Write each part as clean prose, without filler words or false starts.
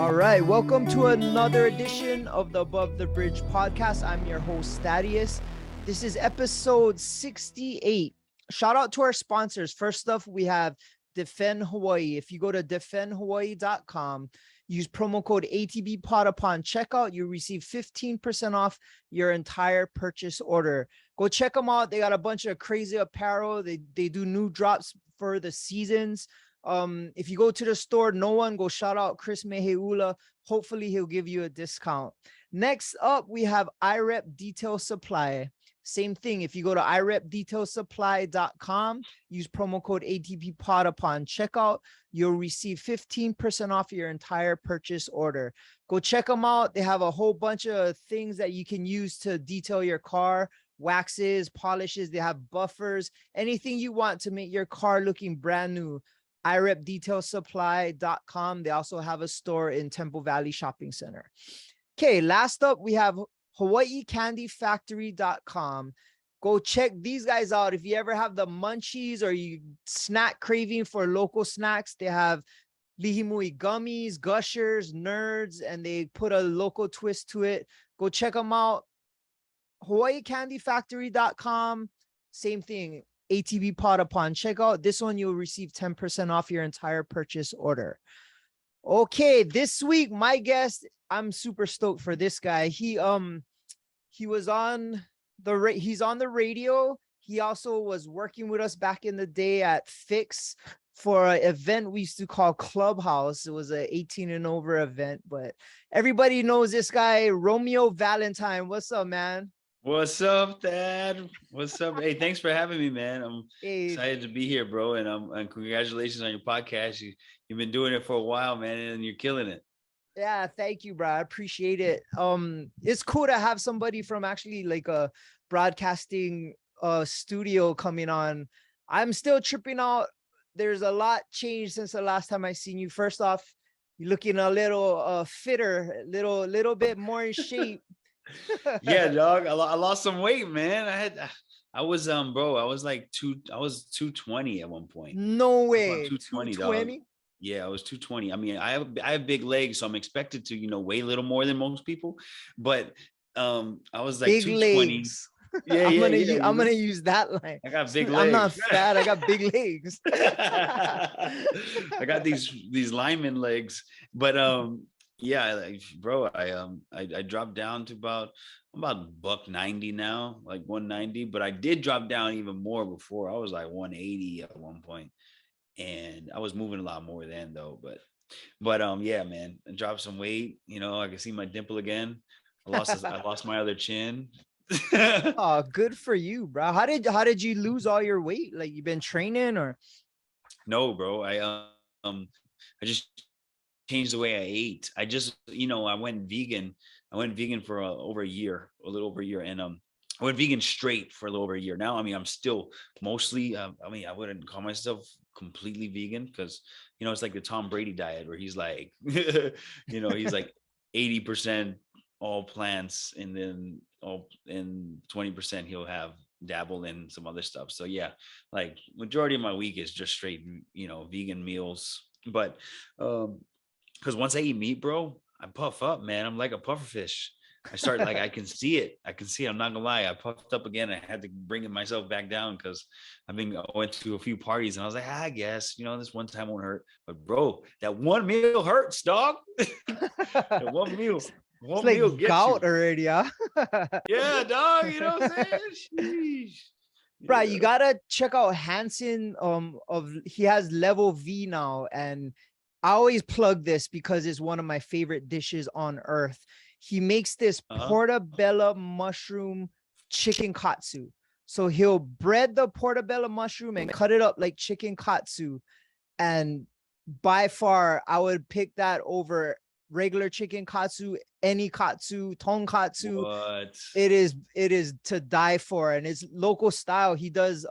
All right, welcome to another edition of the Above the Bridge podcast. I'm your host, Thaddeus. This is episode 68. Shout out to our sponsors. First off, we have Defend Hawaii. If you go to defendhawaii.com, use promo code ATBPOD upon checkout, you receive 15% off your entire purchase order. Go check them out. They got a bunch of crazy apparel. They do new drops for the seasons. If you go to the store, go shout out Chris Meheula. Hopefully he'll give you a discount. Next up, we have iRep Detail Supply. Same thing. If you go to irepdetailsupply.com, use promo code ATPPOD upon checkout, you'll receive 15% off your entire purchase order. Go check them out. They have a whole bunch of things that you can use to detail your car, waxes, polishes. They have buffers, anything you want to make your car looking brand new. irepdetailsupply.com. They also have a store in Temple Valley Shopping Center. Okay, last up, we have hawaiicandyfactory.com. Go check these guys out. If you ever have the munchies or you snack craving for local snacks, they have lihimui gummies, gushers, nerds, and they put a local twist to it. Go check them out. hawaiicandyfactory.com. Same thing. ATB pod upon checkout. This one you'll receive 10% off your entire purchase order. Okay, this week my guest, I'm super stoked for this guy. He was on he's on the radio. He also was working with us back in the day at Fix for an event we used to call Clubhouse. It was an 18 and over event, but everybody knows this guy, Romeo Valentine. What's up, man? What's up, Dad? What's up? Hey, thanks for having me, man. I'm excited to be here, bro. And congratulations on your podcast. You've been doing it for a while, man, and you're killing it. Yeah, thank you, bro. I appreciate it. It's cool to have somebody from actually like a broadcasting studio coming on. I'm still tripping out. There's a lot changed since the last time I seen you. First off, you're looking a little fitter, little bit more in shape. Yeah, dog. I lost some weight, man. I was 220 at one point. No way. 220, dog. Yeah, I was 220. I mean, I have big legs, so I'm expected to, weigh a little more than most people. But I was like big 220. Legs. Yeah, I'm gonna use that line. I got big legs. I'm not fat. I got big legs. I got these lineman legs, but yeah, bro, I dropped down to about $190 now, like 190. But I did drop down even more before. I was like 180 at one point, and I was moving a lot more then though. But yeah, man, I dropped some weight. I can see my dimple again. I lost my other chin. Oh, good for you, bro. How did you lose all your weight? Like, you been training or? No, bro. I just changed the way I ate. I just, I went vegan. I went vegan for a little over a year, and I went vegan straight for a little over a year. Now, I mean, I'm still mostly. I wouldn't call myself completely vegan because it's like the Tom Brady diet where he's like, he's like 80% all plants, and then 20% he'll have dabble in some other stuff. So yeah, like majority of my week is just straight, vegan meals. But because once I eat meat, bro, I puff up, man. I'm like a pufferfish. I start like I can see it. I'm not gonna lie. I puffed up again. I had to bring myself back down because I went to a few parties and I was like, I guess this one time won't hurt. But bro, that one meal hurts, dog. That one meal. It's like gout already, huh? Yeah, dog. You know what I'm saying? Sheesh. Bro, you gotta check out Hanson. He has level V now, and I always plug this because it's one of my favorite dishes on earth. He makes this portobello mushroom chicken katsu. So he'll bread the portobello mushroom and cut it up like chicken katsu. And by far, I would pick that over regular chicken katsu, any katsu, tonkatsu. What? It is to die for, and it's local style. He does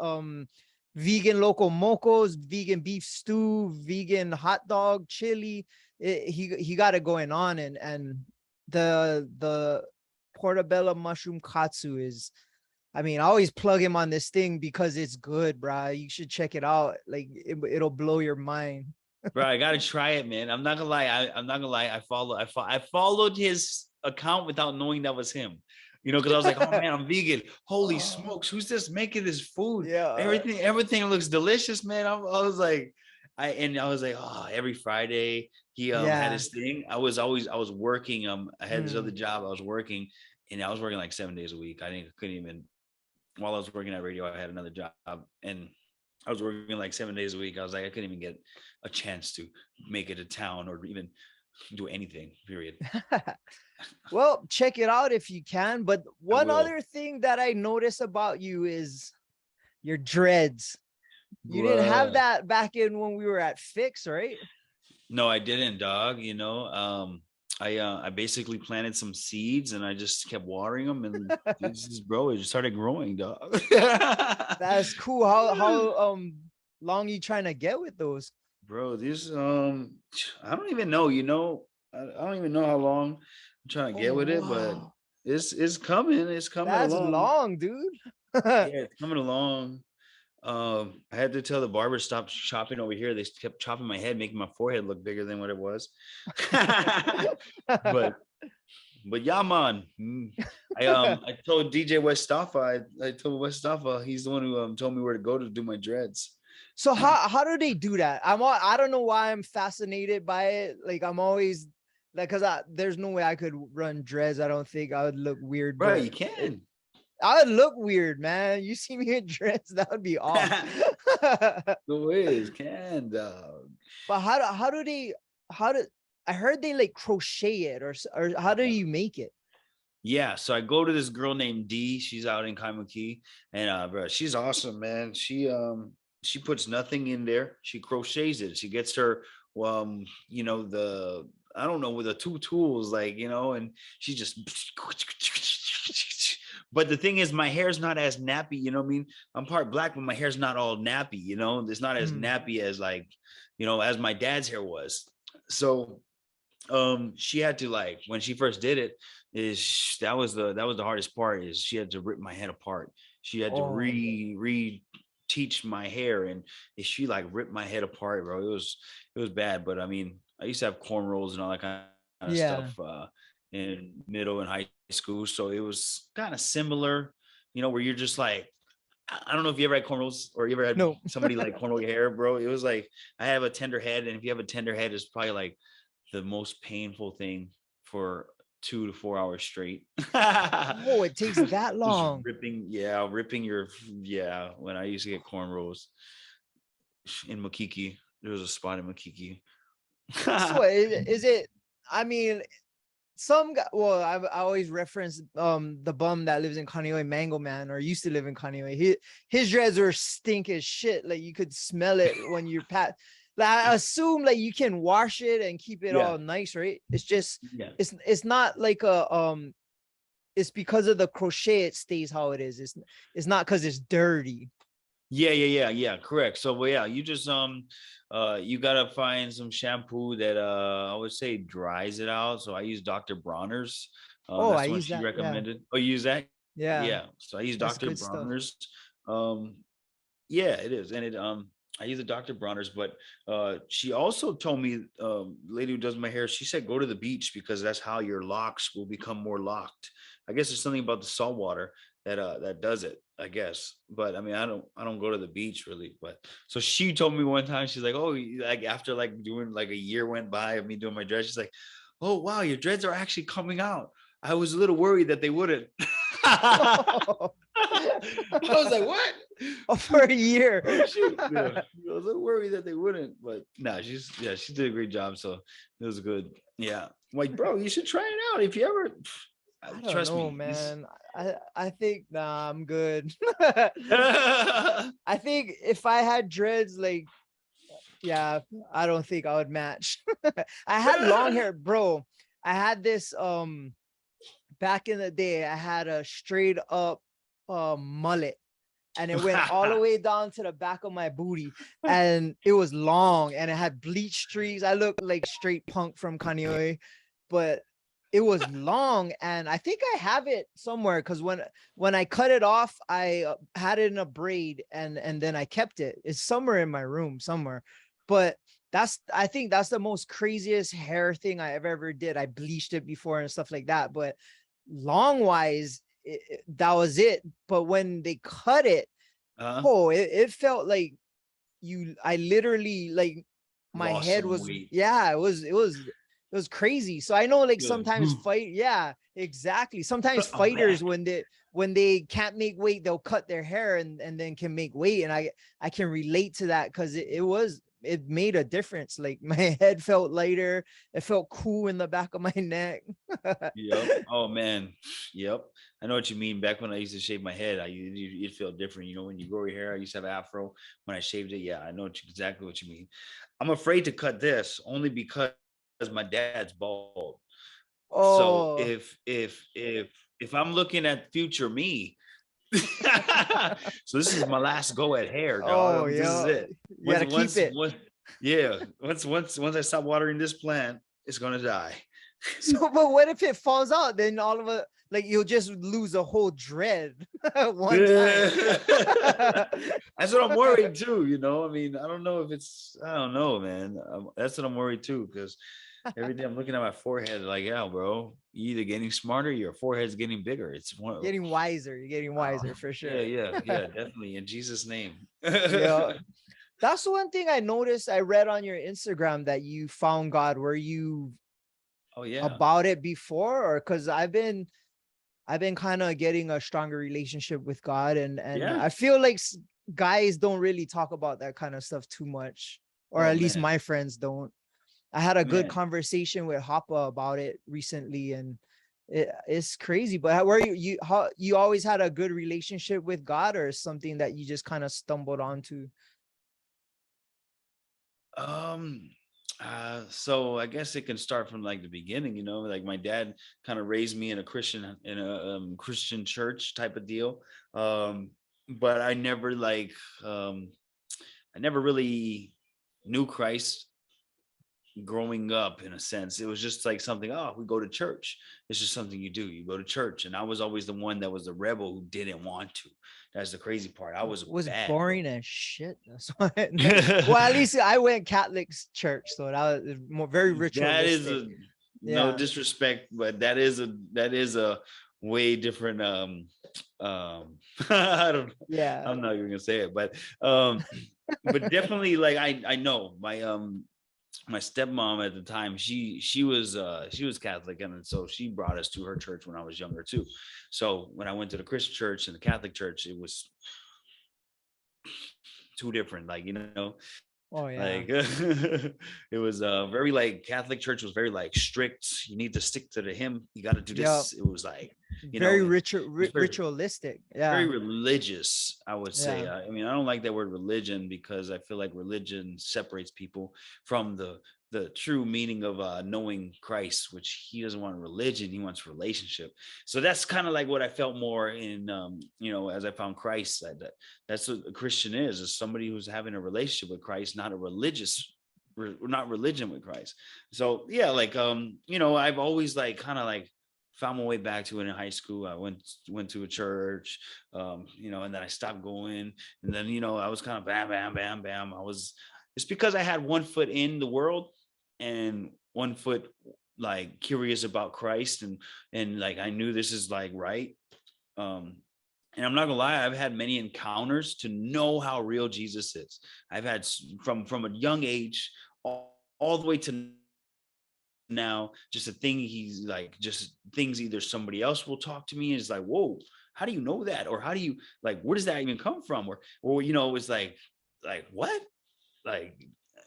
vegan local mocos, vegan beef stew, vegan hot dog, chili. He got it going on, and the portobello mushroom katsu is, I mean, I always plug him on this thing because it's good, bro. You should check it out. Like, it'll blow your mind. Bro, I gotta try it, man. I'm not gonna lie. I'm not gonna lie. I followed his account without knowing that was him. Because I was like, oh man, I'm vegan. Holy Oh, smokes, who's this making this food? yeah. Everything looks delicious, man. I was like, I was like, oh, every Friday he had Yeah. his thing. I was working. I had this other Mm. job. I was working, and I was working like 7 days a week. Couldn't even while I was working at radio, I had another job, and I was working like 7 days a week. I was like, I couldn't even get a chance to make it to town or even do anything, period. Well, check it out if you can. But I one will. other thing that I notice about you is your dreads. You didn't have Bruh. that back in when we were at Fix, right? No, I didn't, dog. I basically planted some seeds and I just kept watering them and bro, it just started growing, dog. That's cool. How long you trying to get with those? Bro, this I don't even know, I don't even know how long I'm trying to Oh get with it, but wow. it's coming. It's coming That's along. long, dude. Yeah, it's coming along. I had to tell the barber stop chopping over here. They kept chopping my head, making my forehead look bigger than what it was. but but yeah, man. I told DJ Westafa. I told Westafa he's the one who told me where to go to do my dreads. So how do they do that? I don't know why I'm fascinated by it. Like I'm always like, cause there's no way I could run dreads. I don't think I would look weird, Bro, but you can. I would look weird, man. You see me in dreads, that would be off. No ways, can dog. But how do I heard they like crochet it or how do you make it? Yeah, so I go to this girl named D. She's out in Kaimuki, and bro, she's awesome, man. She puts nothing in there. She crochets it. She gets her the I don't know with the two tools, like and she just. But the thing is, my hair's not as nappy. You know what I mean? I'm part black, but my hair's not all nappy. It's not as Mm. nappy as like as my dad's hair was. So she had to, like, when she first did it, that was the hardest part, is she had to rip my head apart. She had to Oh, re teach my hair, and she like ripped my head apart, bro. It was bad. But I mean, I used to have cornrows and all that kind of yeah. stuff in middle and high school, so it was kind of similar, where you're just like, I don't know if you ever had cornrows or you ever had No. somebody like cornrow your hair, bro. It was like, I have a tender head, and if you have a tender head, it's probably like the most painful thing for 2 to 4 hours straight. Oh, it takes that Just long. ripping your, when I used to get cornrows in Makiki. There was a spot in Makiki. So is it, I mean, some guy, well, I always reference the bum that lives in Kaneohe, Mango Man, or used to live in Kaneohe. His dreads are stink as shit. Like you could smell it when you're pat. Like I assume like you can wash it and keep it Yeah. all nice, right? It's just Yeah. it's not like a it's because of the crochet it stays how it is. It's not because it's dirty. Yeah. Correct. So, well, yeah, you just you gotta find some shampoo that I would say dries it out. So I use Dr. Bronner's. Oh, I That's the one use she that. Yeah, recommended. Oh, you use that? yeah, Yeah. So I use that's Dr. good stuff. Bronner's. Um, yeah, it is, and I use the Dr. Bronner's, but she also told me, lady who does my hair, she said go to the beach because that's how your locks will become more locked. I guess there's something about the salt water that does it, I guess. But I mean, I don't go to the beach really. But so she told me one time, she's like, oh, like after like doing like a year went by of me doing my dreads, she's like, oh wow, your dreads are actually coming out. I was a little worried that they wouldn't. I was like, what? For a year. Oh shoot. Yeah. I was a little worried that they wouldn't, but nah, she did a great job. So it was good. Yeah. Like, bro, you should try it out if you ever I don't trust know, me. man. I think nah, I'm good. Yeah. I think if I had dreads, like, yeah, I don't think I would match. I had long hair, bro. I had this back in the day, I had a straight up mullet and it went all the way down to the back of my booty and it was long and it had bleach streaks. I looked like straight punk from Kaneohe, but it was long and I think I have it somewhere because when I cut it off, I had it in a braid and then I kept it. It's somewhere in my room somewhere. But I think that's the most craziest hair thing I ever did. I bleached it before and stuff like that, but long wise, that was it. But when they cut it, Uh, oh, it felt like I literally like my lost head some was, weight. yeah, it was crazy. So I know like Good. sometimes yeah, exactly. Sometimes I'm fighters back. when they can't make weight, they'll cut their hair and then can make weight. And I can relate to that because it made a difference. Like my head felt lighter, it felt cool in the back of my neck. Yep. Oh man. Yep. I know what you mean. Back when I used to shave my head, it felt different. You know, when you grow your hair, I used to have an afro. When I shaved it, yeah, I know exactly what you mean. I'm afraid to cut this only because my dad's bald. So Oh, if I'm looking at future me, so this is my last go at hair, oh dog. This is yeah, it. you Once gotta keep once it. once yeah. Once I stop watering this plant, it's gonna die. So, but what if it falls out? Then all of a like you'll just lose a whole dread one time. That's what I'm worried too. You know, I mean, I don't know if it's, I don't know, man. That's what I'm worried too, because every day I'm looking at my forehead, like, yeah, bro, you either getting smarter, your forehead's getting bigger. It's one, Getting wiser. You're getting wiser for yeah, sure. yeah, yeah, definitely. In Jesus' name. Yeah. That's one thing I noticed. I read on your Instagram that you found God. Were you Oh yeah, about it before, or because I've been kind of getting a stronger relationship with God, and yeah. I feel like guys don't really talk about that kind of stuff too much, or Oh at least man, my friends don't. I had a good man. conversation with Hoppa about it recently, and it's crazy. But where how you always had a good relationship with God, or something that you just kind of stumbled onto? Um, so I guess it can start from like the beginning, you know, like my dad kind of raised me in a Christian church type of deal. But um, I never really knew Christ growing up in a sense. It was just like something, oh, we go to church. It's just something you do. You go to church. And I was always the one that was the rebel who didn't want to. That's the crazy part. I was Was bad, bro. boring as shit. That's why. Well, at least I went Catholic church, so that was more very That is ritualistic. a, no Yeah, disrespect, but that is a way different I don't, yeah. I'm not even gonna say it, um but definitely like I know my stepmom at the time, she was Catholic, and so she brought us to her church when I was younger too. So when I went to the Christian church and the Catholic church, it was two different, like, you know, Oh like yeah. it was very like Catholic church was very like strict. You need to stick to the hymn, you got to do Yeah. this. It was like, you know, Very it was very ritualistic. very Yeah. religious, I would say. Yeah. I mean, I don't like that word religion because I feel like religion separates people from the true meaning of knowing Christ, which he doesn't want religion, he wants relationship. So that's kind of like what I felt more in, you know, as I found Christ. That's what a Christian is somebody who's having a relationship with Christ, not a not religion with Christ. So yeah, like you know, I've always like kind of like found my way back to it in high school. I went to a church, you know, and then I stopped going. And then, you know, I was kind of bam, bam, bam, bam. It's because I had one foot in the world and one foot like curious about Christ, and like I knew this is like right. Um, and I'm not gonna lie, I've had many encounters to know how real Jesus is. I've had from a young age all the way to now, just a thing, he's like just things either somebody else will talk to me and is like, whoa, how do you know that, or how do you, like, where does that even come from, or you know, it's like what, like,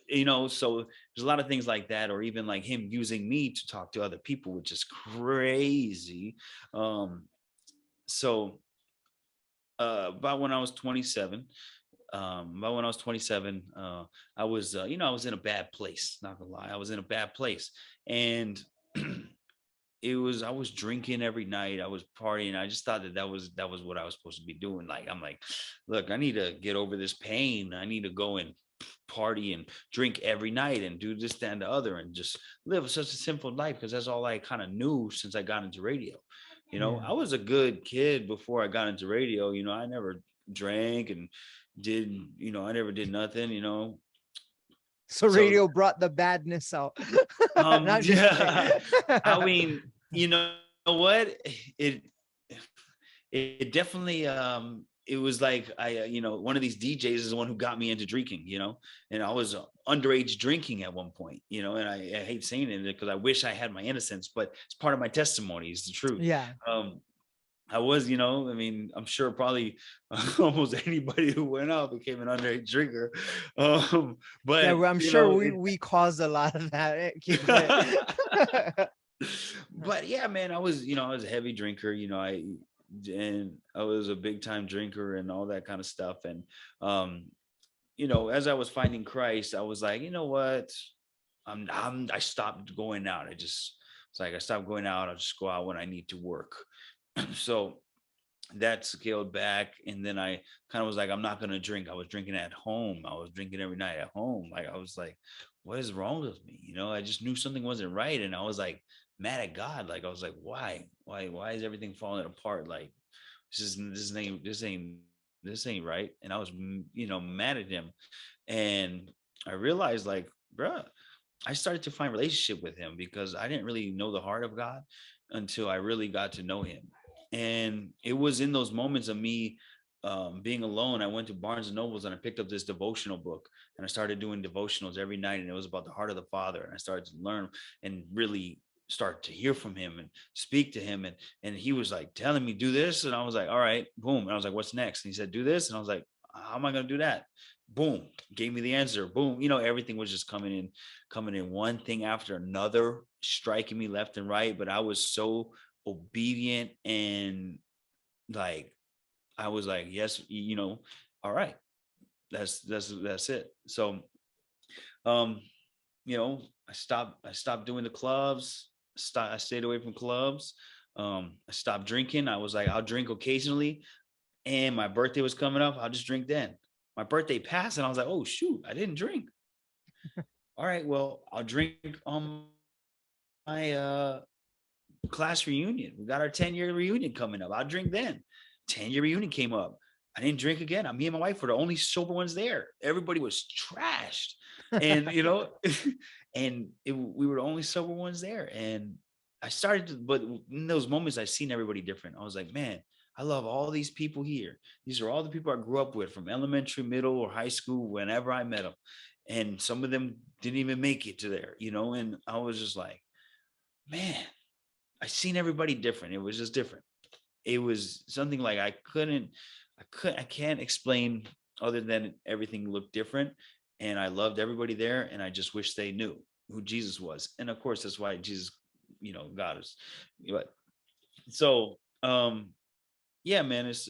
you know. So there's a lot of things like that, or even like him using me to talk to other people, which is crazy. um so about when I was 27, about when I was 27, I was, you know, I was in a bad place. Not gonna lie, I was in a bad place, and I was drinking every night. I was partying. I just thought that was what I was supposed to be doing. Like, I'm like, look, I need to get over this pain. I need to go and party and drink every night and do this, that, and the other, and just live such a simple life, because that's all I kind of knew since I got into radio. You know, Yeah. I was a good kid before I got into radio. You know, I never drank and did, you know, I never did nothing, you know. So So radio brought the badness out. Not just kidding. yeah, I mean, you know what? It definitely it was like one of these DJs is the one who got me into drinking, and I was underage drinking at one point, and I hate saying it because I wish I had my innocence, but it's part of my testimony, it's the truth. Yeah. um I was, I mean, I'm sure probably almost anybody who went out became an underage drinker. Yeah, But well, I'm sure we caused a lot of that. Keep going. but yeah, man, I was a heavy drinker, and I was a big time drinker and all that kind of stuff. And um, as I was finding Christ, I was like, you know what? I stopped going out. It's like I stopped going out. I'll just go out when I need to work. So that scaled back, and then I kind of was like, I'm not gonna drink. I was drinking at home. I was drinking every night at home. Like I was like, what is wrong with me? I just knew something wasn't right, and I was like mad at God. Like I was like, why is everything falling apart? Like this ain't right. And I was mad at him, and I realized like, bruh, I started to find relationship with him because I didn't really know the heart of God until I really got to know him. And it was in those moments of me being alone. I went to Barnes and Nobles and I picked up this devotional book, and I started doing devotionals every night. And it was about the heart of the Father. And I started to learn and really start to hear from him and speak to him. And he was like telling me, do this. And I was like, all right, boom. And I was like, what's next? And he said, do this. And I was like, how am I going to do that? Boom, gave me the answer. Boom, everything was just coming in one thing after another, striking me left and right. But I was so obedient, and like I was like, yes, all right, that's it. So um, I stopped doing the clubs. I stayed away from clubs. I stopped drinking. I was like, I'll drink occasionally, and my birthday was coming up. I'll just drink then. My birthday passed, and I was like, oh shoot, I didn't drink. All right, well, I'll drink on my class reunion. We got our 10-year reunion coming up. I'll drink then. 10-year reunion came up. I didn't drink again. Me and my wife were the only sober ones there. Everybody was trashed. And we were the only sober ones there. And but in those moments, I seen everybody different. I was like, man, I love all these people here. These are all the people I grew up with from elementary, middle, or high school, whenever I met them. And some of them didn't even make it to there, and I was just like, man, I seen everybody different. It was just different. It was something like I can't explain other than everything looked different. And I loved everybody there. And I just wish they knew who Jesus was. And of course, that's why Jesus, got us. But so, yeah, man, it's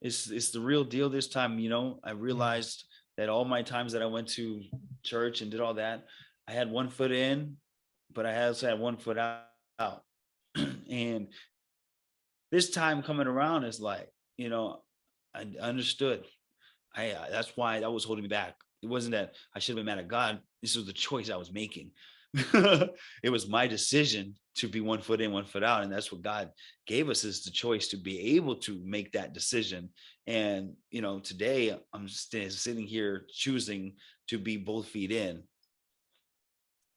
the real deal this time. I Yeah. realized that all my times that I went to church and did all that, I had one foot in, but I also had one foot out. And this time coming around is like, I understood. That's why that was holding me back. It wasn't that I should have been mad at God. This was the choice I was making. It was my decision to be one foot in, one foot out. And that's what God gave us, is the choice to be able to make that decision. And, today I'm sitting here choosing to be both feet in.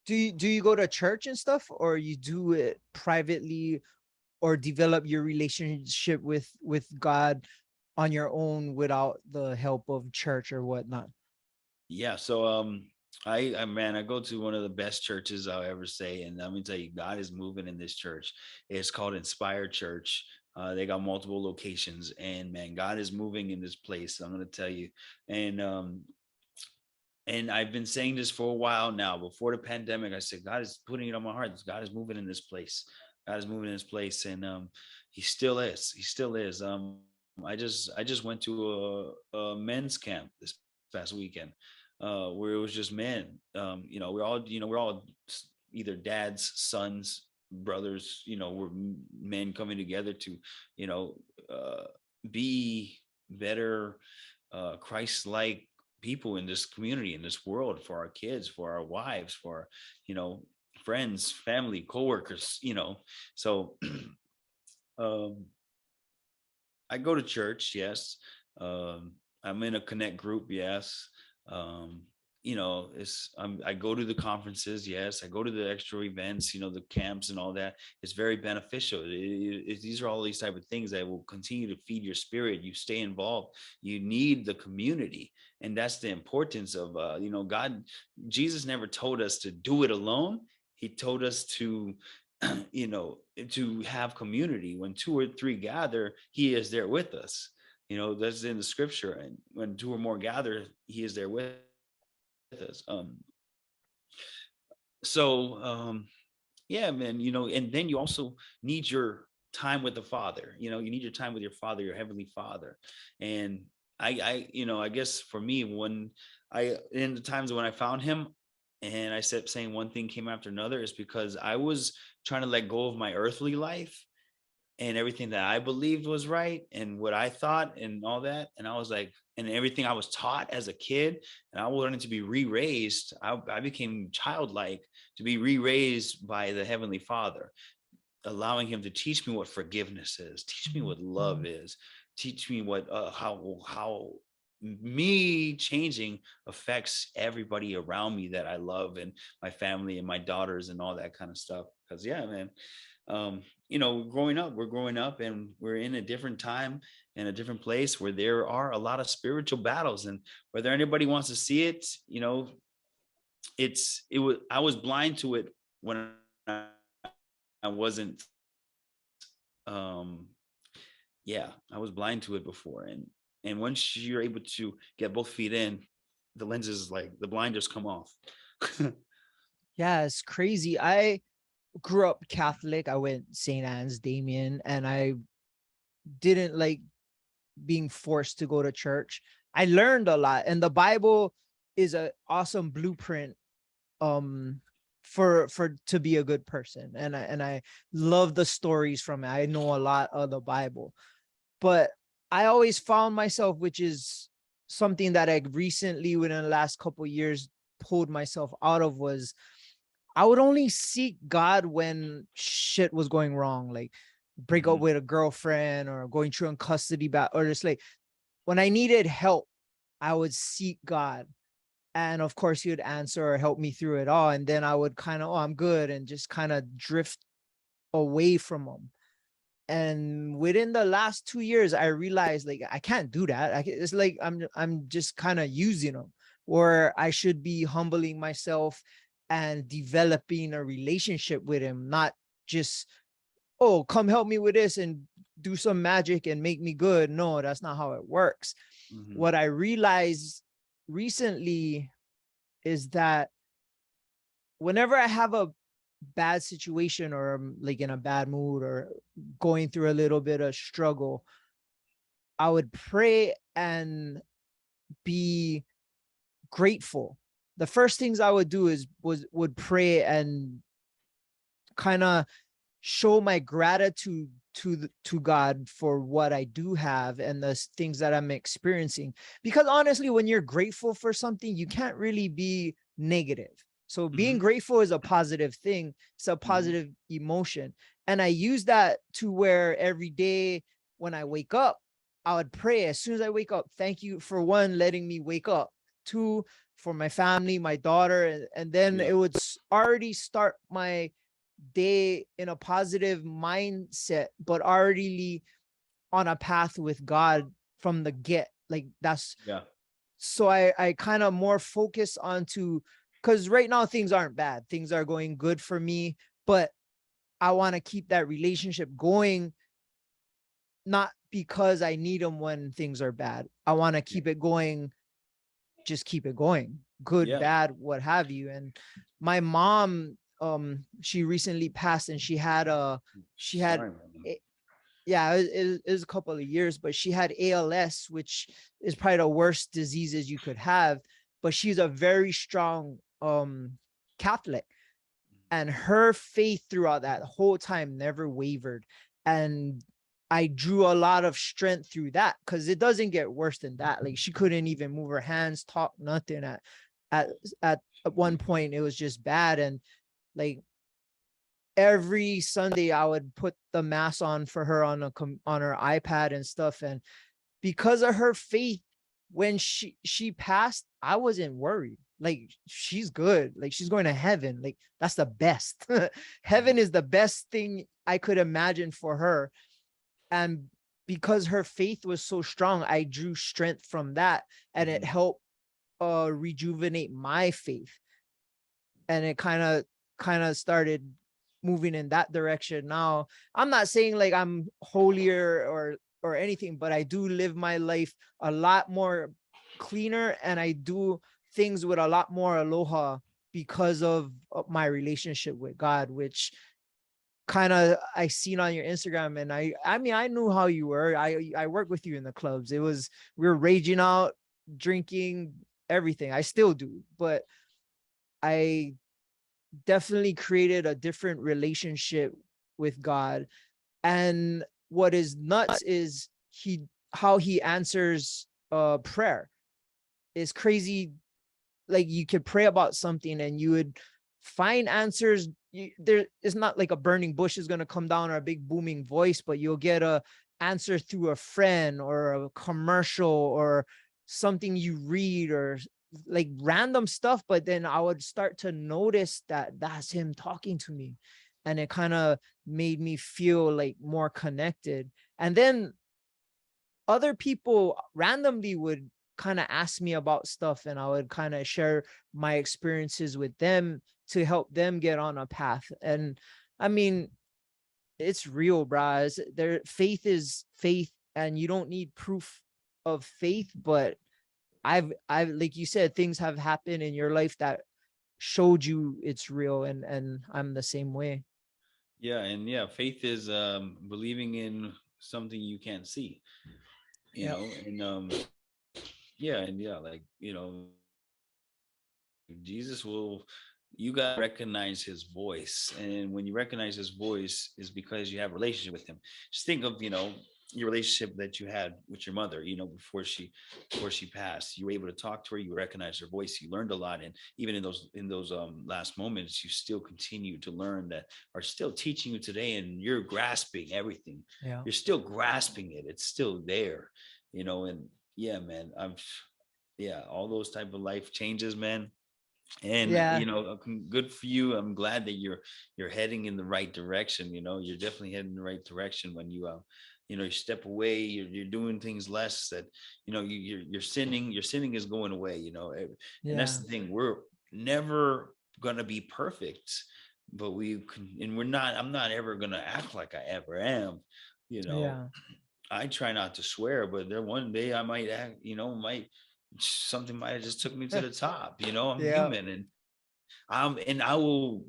Do you go to church and stuff, or you do it privately, or develop your relationship with God on your own without the help of church or whatnot? Yeah. So, I go to one of the best churches I'll ever say. And let me tell you, God is moving in this church. It's called Inspired Church. They got multiple locations, and man, God is moving in this place. I'm going to tell you. And, I've been saying this for a while now. Before the pandemic, I said, God is putting it on my heart. God is moving in this place. God is moving in this place. And, he still is. He still is. I just went to a men's camp this past weekend, where it was just men. We're all either dads, sons, brothers. We're men coming together to, you know, uh, be better, Christ-like people in this community, in this world, for our kids, for our wives, for you know friends, family, coworkers. So um, I go to church, yes. I'm in a connect group, yes. Um, I go to the conferences. Yes, I go to the extra events, the camps and all that. It's very beneficial. These are all these type of things that will continue to feed your spirit. You stay involved. You need the community, and that's the importance of God. Jesus never told us to do it alone. He told us to you know to have community. When two or three gather, he is there with us. That's in the scripture. And when two or more gather, he is there with us. So yeah, man, and then you also need your time with the Father. You need your time with your Father, your heavenly Father. And I guess for me, when I in the times when I found him, and I said saying one thing came after another, is because I was trying to let go of my earthly life and everything that I believed was right and what I thought and all that. And I was like, and everything I was taught as a kid, and I wanted to be re-raised. I became childlike to be re-raised by the Heavenly Father, allowing him to teach me what forgiveness is, teach me what love is, teach me what how me changing affects everybody around me that I love, and my family and my daughters and all that kind of stuff. Because yeah, man, we're growing up and we're in a different time and a different place where there are a lot of spiritual battles. And whether anybody wants to see it, I was blind to it when I wasn't, yeah, I was blind to it before. And once you're able to get both feet in, the lenses, like the blinders, come off. Yeah, it's crazy. I grew up Catholic. I went St. Anne's, Damien, and I didn't like being forced to go to church. I learned a lot, and the Bible is an awesome blueprint for to be a good person. And I love the stories from it. I know a lot of the Bible, but I always found myself, which is something that I recently within the last couple of years pulled myself out of, was I would only seek God when shit was going wrong, like break up with a girlfriend or going through in custody or just like when I needed help, I would seek God. And of course he would answer or help me through it all. And then I would kind of, oh, I'm good, and just kind of drift away from him. And within the last 2 years, I realized like I can't do that. It's like I'm just kind of using them, or I should be humbling myself and developing a relationship with him, not just, oh, come help me with this and do some magic and make me good. No, that's not how it works. What I realized recently is that whenever I have a bad situation, or I'm like in a bad mood or going through a little bit of struggle, I would pray and be grateful. The first things I would do would pray and kind of show my gratitude to God for what I do have and the things that I'm experiencing. Because honestly, when you're grateful for something, you can't really be negative. So being grateful is a positive thing. It's a positive emotion. And I use that to where every day when I wake up, I would pray as soon as I wake up. Thank you for, one, letting me wake up. Two, for my family, my daughter. And then it would already start my day in a positive mindset, but already on a path with God from the get. Like that's, so I kind of more focus onto, because right now things aren't bad. Things are going good for me, but I want to keep that relationship going, not because I need them when things are bad. I want to keep it going, just keep it going, good, bad, what have you. And my mom, she recently passed, and she had it was a couple of years, but she had ALS, which is probably the worst diseases you could have. But she's a very strong Catholic, and her faith throughout that whole time never wavered. And I drew a lot of strength through that, because it doesn't get worse than that. Like she couldn't even move her hands, talk, nothing. At one point, it was just bad. And like every Sunday, I would put the mass on for her on her iPad and stuff. And because of her faith, when she passed, I wasn't worried. like she's good. Like she's going to heaven. Like that's the best. Heaven is the best thing I could imagine for her. And because her faith was so strong, I drew strength from that, and it Mhm. helped rejuvenate my faith. And it kind of started moving in that direction. Now, I'm not saying like I'm holier or anything, but I do live my life a lot more cleaner, and I do things with a lot more aloha because of my relationship with God, which kind of I seen on your Instagram. And I mean, I knew how you were. I worked with you in the clubs. It was, we were raging out, drinking, everything. I still do, but I definitely created a different relationship with God. And what is nuts is how he answers prayer is crazy. Like you could pray about something and you would find answers. There is not like a burning bush is going to come down or a big booming voice, but you'll get a answer through a friend or a commercial or something you read or like random stuff. But then I would start to notice that that's him talking to me, and it kind of made me feel like more connected. And then other people randomly would kind of ask me about stuff, and I would kind of share my experiences with them to help them get on a path. And I mean, it's real, bro. Their faith is faith, and you don't need proof of faith. But I've like you said, things have happened in your life that showed you it's real, and I'm the same way. Yeah, and yeah, faith is believing in something you can't see, Yeah. and yeah, and yeah, like Jesus will, you got to recognize his voice. And when you recognize his voice is because you have a relationship with him. Just think of, your relationship that you had with your mother, before she passed. You were able to talk to her, you recognized her voice, you learned a lot. And even in those last moments, you still continue to learn that are still teaching you today, and you're grasping everything. Yeah. You're still grasping it. It's still there, and yeah, man, yeah, all those type of life changes, man. And Yeah. good for you. I'm glad that you're heading in the right direction. You're definitely heading in the right direction when you step away. You're doing things less that you're sinning. Your sinning is going away. And that's Yeah. the thing. We're never gonna be perfect, but we can, and we're not. I'm not ever gonna act like I ever am. You know, Yeah. I try not to swear, but there one day I might act. Might something might have just took me to the top. I'm Yeah. human, and I will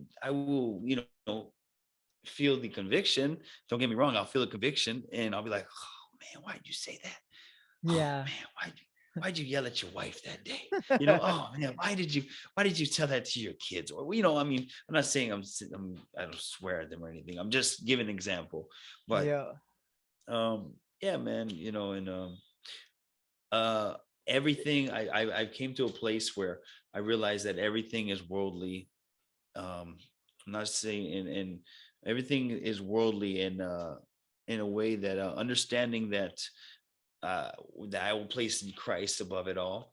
feel the conviction. Don't get me wrong, I'll feel the conviction, and I'll be like, oh man, why did you say that? Oh Yeah. man, why'd you yell at your wife that day? Oh man, why did you tell that to your kids? Or I mean, I'm not saying I don't swear at them or anything. I'm just giving an example. But Yeah. yeah, man, and uh everything, I came to a place where I realized that everything is worldly. I'm not saying, and everything is worldly in a way that understanding uh that I will place in Christ above it all.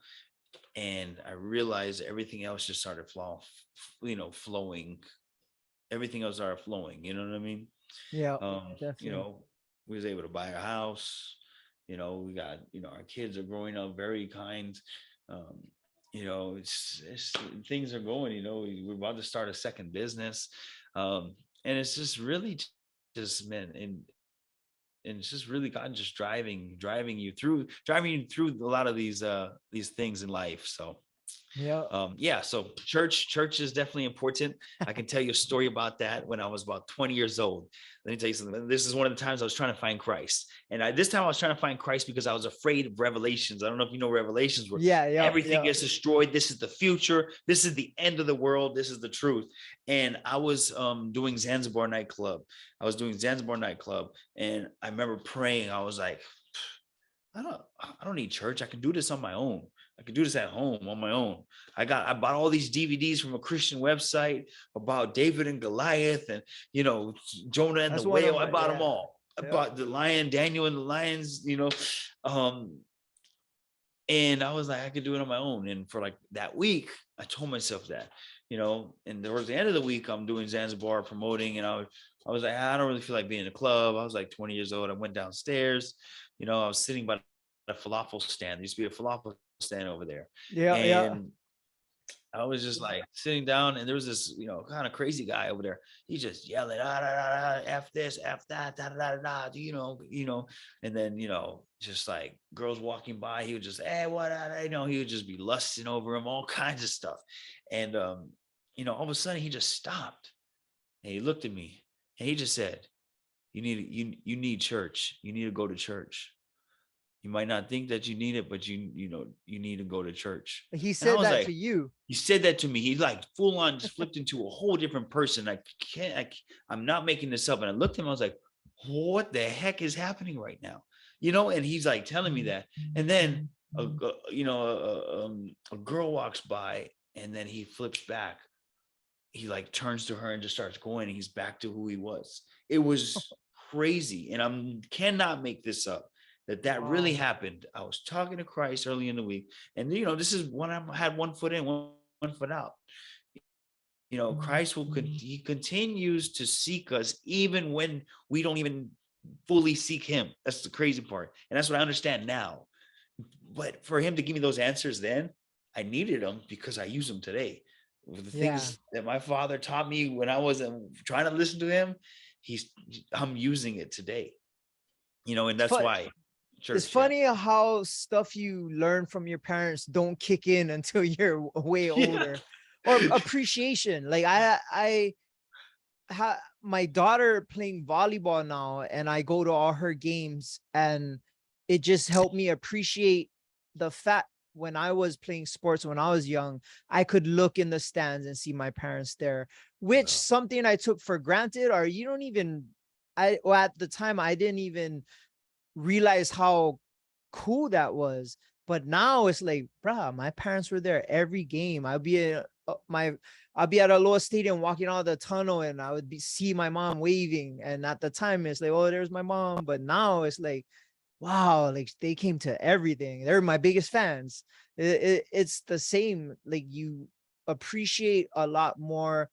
And I realized everything else just started flowing. Everything else started flowing. You know what I mean? Yeah. um you Definitely. know we was able to buy a house. We got, our kids are growing up very kind. um it's things are going, we're about to start a second business. And it's just really just, man, and it's just really God just driving you through a lot of these things in life. So Yeah. yeah, so church is definitely important. I can tell you a story about that. When I was about 20 years old, let me tell you something. This is one of the times I was trying to find Christ. And this time I was trying to find Christ because I was afraid of Revelations. I don't know if you know Revelations, where Yeah. Yeah. everything Yeah. gets destroyed. This is the future. This is the end of the world. This is the truth. And I was doing Zanzibar nightclub. And I remember praying. I was like, I don't need church. I can do this on my own. I can do this at home on my own. I bought all these DVDs from a Christian website about David and Goliath, and Jonah and the That's one of whale. I my, bought them yeah. all. I Yeah. bought the lion, Daniel and the lions. Um, And I was like, I could do it on my own. And for like that week, I told myself that, and towards the end of the week, I'm doing Zanzibar promoting. And I was like, I don't really feel like being in a club. I was like 20 years old. I went downstairs, I was sitting by a falafel stand. There used to be a falafel stand over there. Yeah, yeah. And I was just like sitting down, and there was this, kind of crazy guy over there. He's just yelling, ah, da, da, da, F this, F that, da, da, da, da, da, and then, just like girls walking by, he would just, hey, what, he would just be lusting over him, all kinds of stuff. And, all of a sudden he just stopped and he looked at me and he just said, you need church. You need to go to church. You might not think that you need it, but you need to go to church. He And I said was that like, to you. he said that to me. He like full on just flipped into a whole different person. I'm not making this up. And I looked at him, I was like, what the heck is happening right now? And he's like telling me that. And then a girl walks by, and then he flips back. He like turns to her and just starts going, and he's back to who he was. It was crazy. And I cannot make this up, that really Wow. happened. I was talking to Christ early in the week, and this is when I had one foot in, one foot out. Christ he continues to seek us even when we don't even fully seek him. That's the crazy part. And that's what I understand now. But for him to give me those answers then, I needed them because I use them today. The Yeah. things that my father taught me when I wasn't trying to listen to him, he's I'm using it today. And It's that's fun. why It's church, yeah. funny how stuff you learn from your parents don't kick in until you're way Yeah. older. Or appreciation. Like my daughter playing volleyball now, and I go to all her games, and it just helped me appreciate the fact when I was playing sports when I was young, I could look in the stands and see my parents there, which Wow. something I took for granted, or you don't even well, at the time I didn't even realize how cool that was. But now it's like, bruh, my parents were there every game. I'll be at a lower stadium walking out of the tunnel, and I would see my mom waving. And at the time, it's like, oh, there's my mom. But now it's like, wow, like they came to everything. They're my biggest fans. It's the same. Like you appreciate a lot more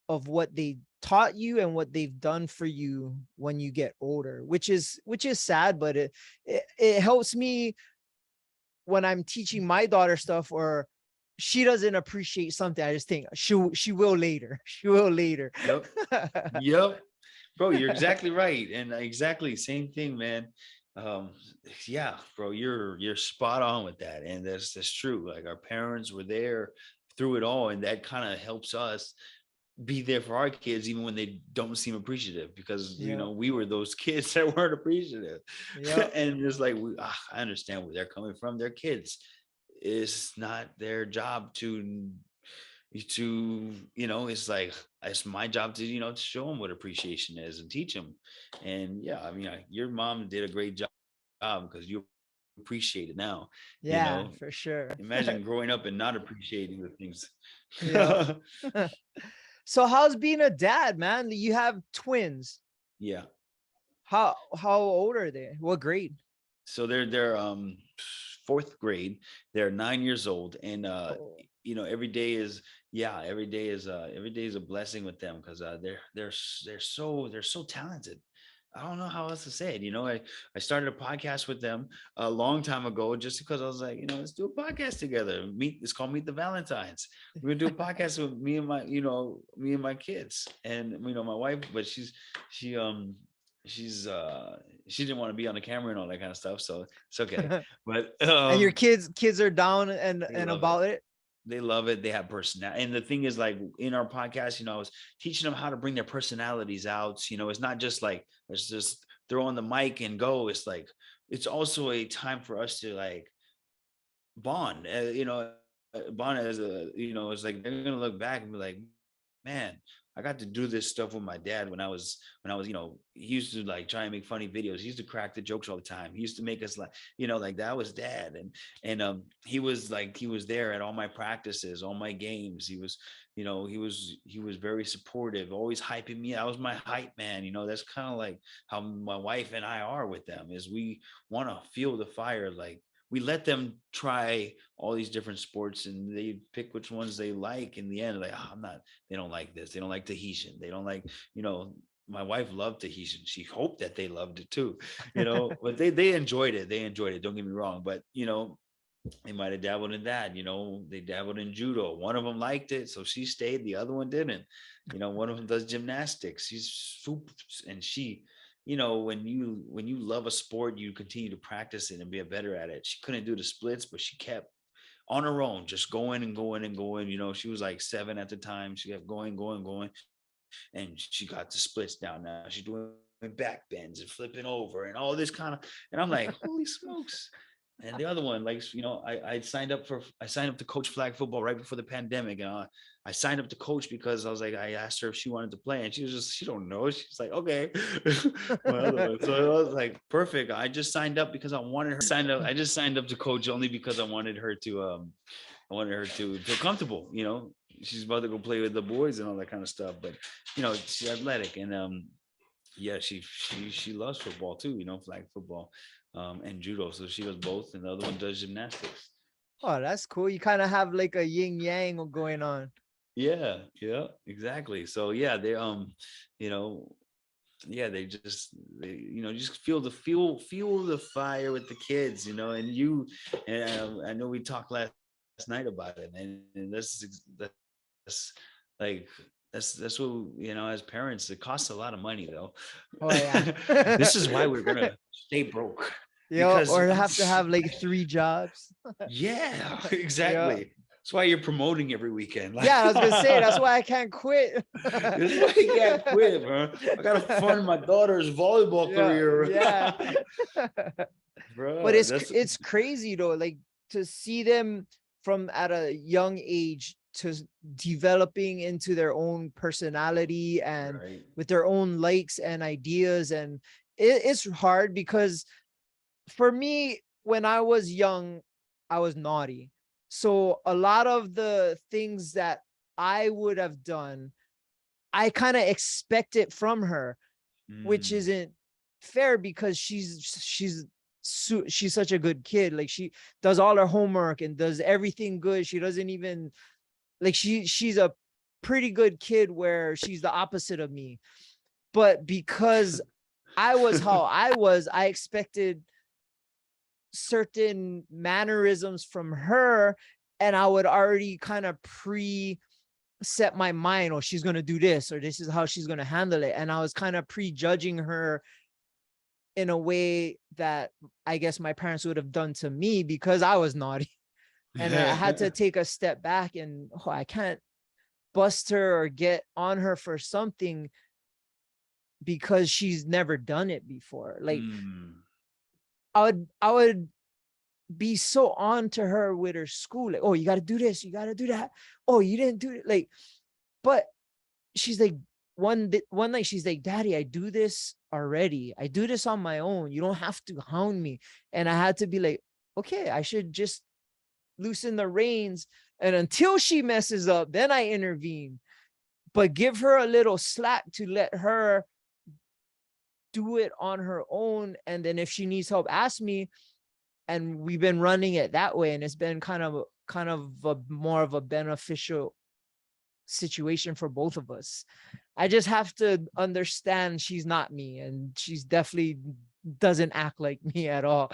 of what they taught you and what they've done for you when you get older, which is sad, but it helps me when I'm teaching my daughter stuff, or she doesn't appreciate something. I just think she will later. She will later. Yep. Yep. Bro, you're exactly right. And exactly same thing, man. Um, yeah, bro, you're spot on with that. And that's true. Like our parents were there through it all, and that kind of helps us be there for our kids even when they don't seem appreciative, because Yeah. we were those kids that weren't appreciative. Yeah. And just like I understand where they're coming from. They're kids. It's not their job to it's like it's my job to to show them what appreciation is and teach them. And yeah, I mean, your mom did a great job because you appreciate it now. you Yeah, know for sure. Imagine growing up and not appreciating the things. Yeah. So how's being a dad, man? You have twins. Yeah. How old are they? What grade? So they're fourth grade. They're 9 years old, and Oh, every day is yeah, every day is a blessing with them, because they're so talented. I don't know how else to say it. I started a podcast with them a long time ago, just because I was like, let's do a podcast together. It's called Meet the Valentines. We're gonna do a podcast with me and my kids, and my wife, but she she's she didn't want to be on the camera and all that kind of stuff, so it's okay. But and your kids are down they and love it. about it. They love it. They have personality. And the thing is, like in our podcast, I was teaching them how to bring their personalities out. It's not just like, let's just throw on the mic and go. It's like, it's also a time for us to like bond, bond as it's like, they're going to look back and be like, man, I got to do this stuff with my dad when I was, he used to like try and make funny videos. He used to crack the jokes all the time. He used to make us like, like that was dad. And he was there at all my practices, all my games. He was very supportive, always hyping me. I was my hype man. That's kind of like how my wife and I are with them, is we want to feel the fire, like we let them try all these different sports, and they pick which ones they like. In the end, like, oh, I'm not. They don't like this. They don't like Tahitian. They don't like, you know. My wife loved Tahitian. She hoped that they loved it too, But they enjoyed it. They enjoyed it. Don't get me wrong, but they might have dabbled in that. They dabbled in judo. One of them liked it, so she stayed. The other one didn't. One of them does gymnastics. She's super, and she, when you love a sport, you continue to practice it and be better at it. She couldn't do the splits, but she kept on her own, just going and going and going. She was like 7 at the time. She kept going, going, going, and she got the splits down. Now she's doing back bends and flipping over and all this kind of. And I'm like, holy smokes! And the other one, like, I signed up to coach flag football right before the pandemic. And I signed up to coach because I asked her if she wanted to play, and she don't know. She's like, okay. My other one. So I was like, perfect. I just signed up because I wanted her signed up. I just signed up to coach only because I wanted her to feel comfortable. She's about to go play with the boys and all that kind of stuff. But she's athletic, and yeah, she loves football too. Flag football. And judo. So she does both, and the other one does gymnastics. Oh, that's cool. You kind of have like a yin yang going on. Yeah, exactly. So yeah, they just feel the fire with the kids, and I know we talked last night about it, and that's like that's what as parents, it costs a lot of money though. Oh yeah. This is why we're gonna stay broke. Yeah, or have to have like 3 jobs. Yeah, exactly. That's why you're promoting every weekend. Yeah, I was gonna say that's why I can't quit. That's why you can't quit, bro. I gotta fund my daughter's volleyball career. Yeah. Bro, but it's crazy though, like to see them from at a young age to developing into their own personality and with their own likes and ideas. And it's hard because for me, when I was young, I was naughty. So a lot of the things that I would have done, I kind of expect it from her, which isn't fair because she's such a good kid. Like she does all her homework and does everything good. She doesn't even like she's a pretty good kid where she's the opposite of me. But because I was how I expected certain mannerisms from her, and I would already kind of set my mind, oh, she's going to do this, or this is how she's going to handle it. And I was kind of prejudging her in a way that I guess my parents would have done to me because I was naughty. And I had to take a step back and I can't bust her or get on her for something because she's never done it before. Like I would be so on to her with her school, like, oh, you got to do this, you got to do that, oh, you didn't do it, like. But she's like, one night she's like, Daddy, I do this already, I do this on my own, you don't have to hound me. And I had to be like, okay, I should just loosen the reins, and until she messes up, then I intervene, but give her a little slack to let her do it on her own. And then if she needs help, ask me. And we've been running it that way, and it's been kind of more of a beneficial situation for both of us. I just have to understand she's not me, and she's definitely doesn't act like me at all.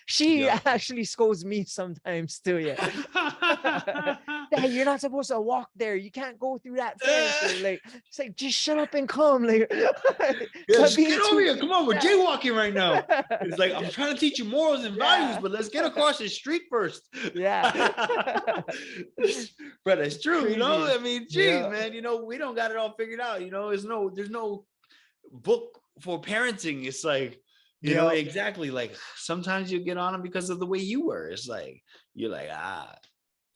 She actually scolds me sometimes too. Yeah. Dad, you're not supposed to walk there. You can't go through that fence. Or like, it's like, just shut up and come. Like, get over here. Come on, we're jaywalking right now. It's like, I'm trying to teach you morals and values, but let's get across the street first. Yeah. But it's true, crazy. I mean, geez, man, we don't got it all figured out. There's no book for parenting. It's like, exactly, like sometimes you get on them because of the way you were. It's like, you're like,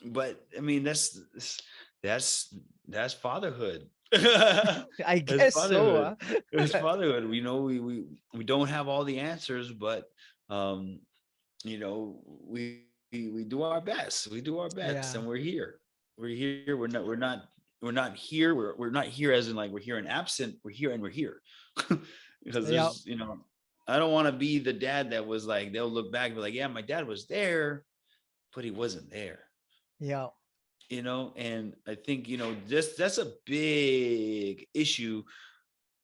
but I mean, that's fatherhood. I guess so. It's fatherhood. We know we don't have all the answers, but we do our best. We do our best, and we're here. We're here. We're not here. We're not here as in like we're here and absent. We're here and we're here. Because there's I don't want to be the dad that was like, they'll look back and be like, yeah, my dad was there, but he wasn't there. Yeah. And I think, that's a big issue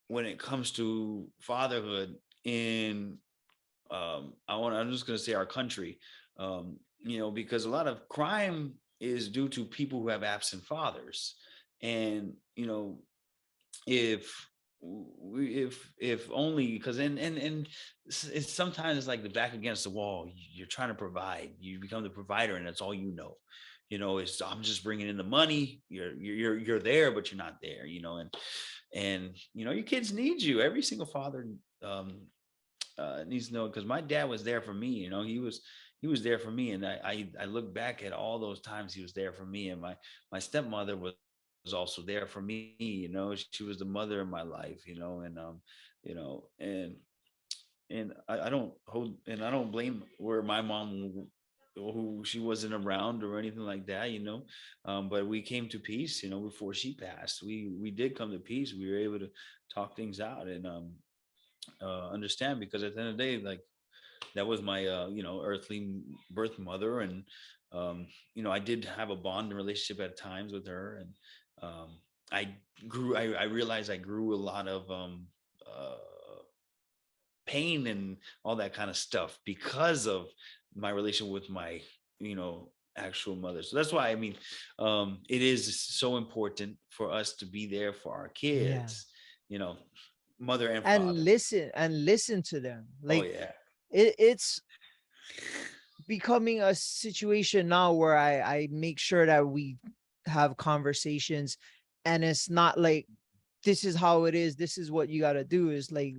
when it comes to fatherhood in I'm just going to say our country, because a lot of crime is due to people who have absent fathers. And if if only because and it's sometimes it's like the back against the wall. You're trying to provide, you become the provider, and that's all it's, I'm just bringing in the money. You're there, but you're not there. And your kids need you. Every single father needs to know, because my dad was there for me. He was there for me, and I look back at all those times he was there for me. And my stepmother was also there for me. She was the mother of my life. And I don't hold, and I don't blame where my mom, who she wasn't around or anything like that. But we came to peace. Before she passed, we did come to peace. We were able to talk things out and understand, because at the end of the day, like, that was my earthly birth mother. And I did have a bond and relationship at times with her. And I realized I grew a lot of uh pain and all that kind of stuff because of my relationship with my actual mother. So that's why, I mean, it is so important for us to be there for our Yeah. kids, you know mother and And father. listen to them. Oh Like yeah. it's becoming a situation now where I make sure that we have conversations, and it's not like this is how it is, this is what you got to do. Is like,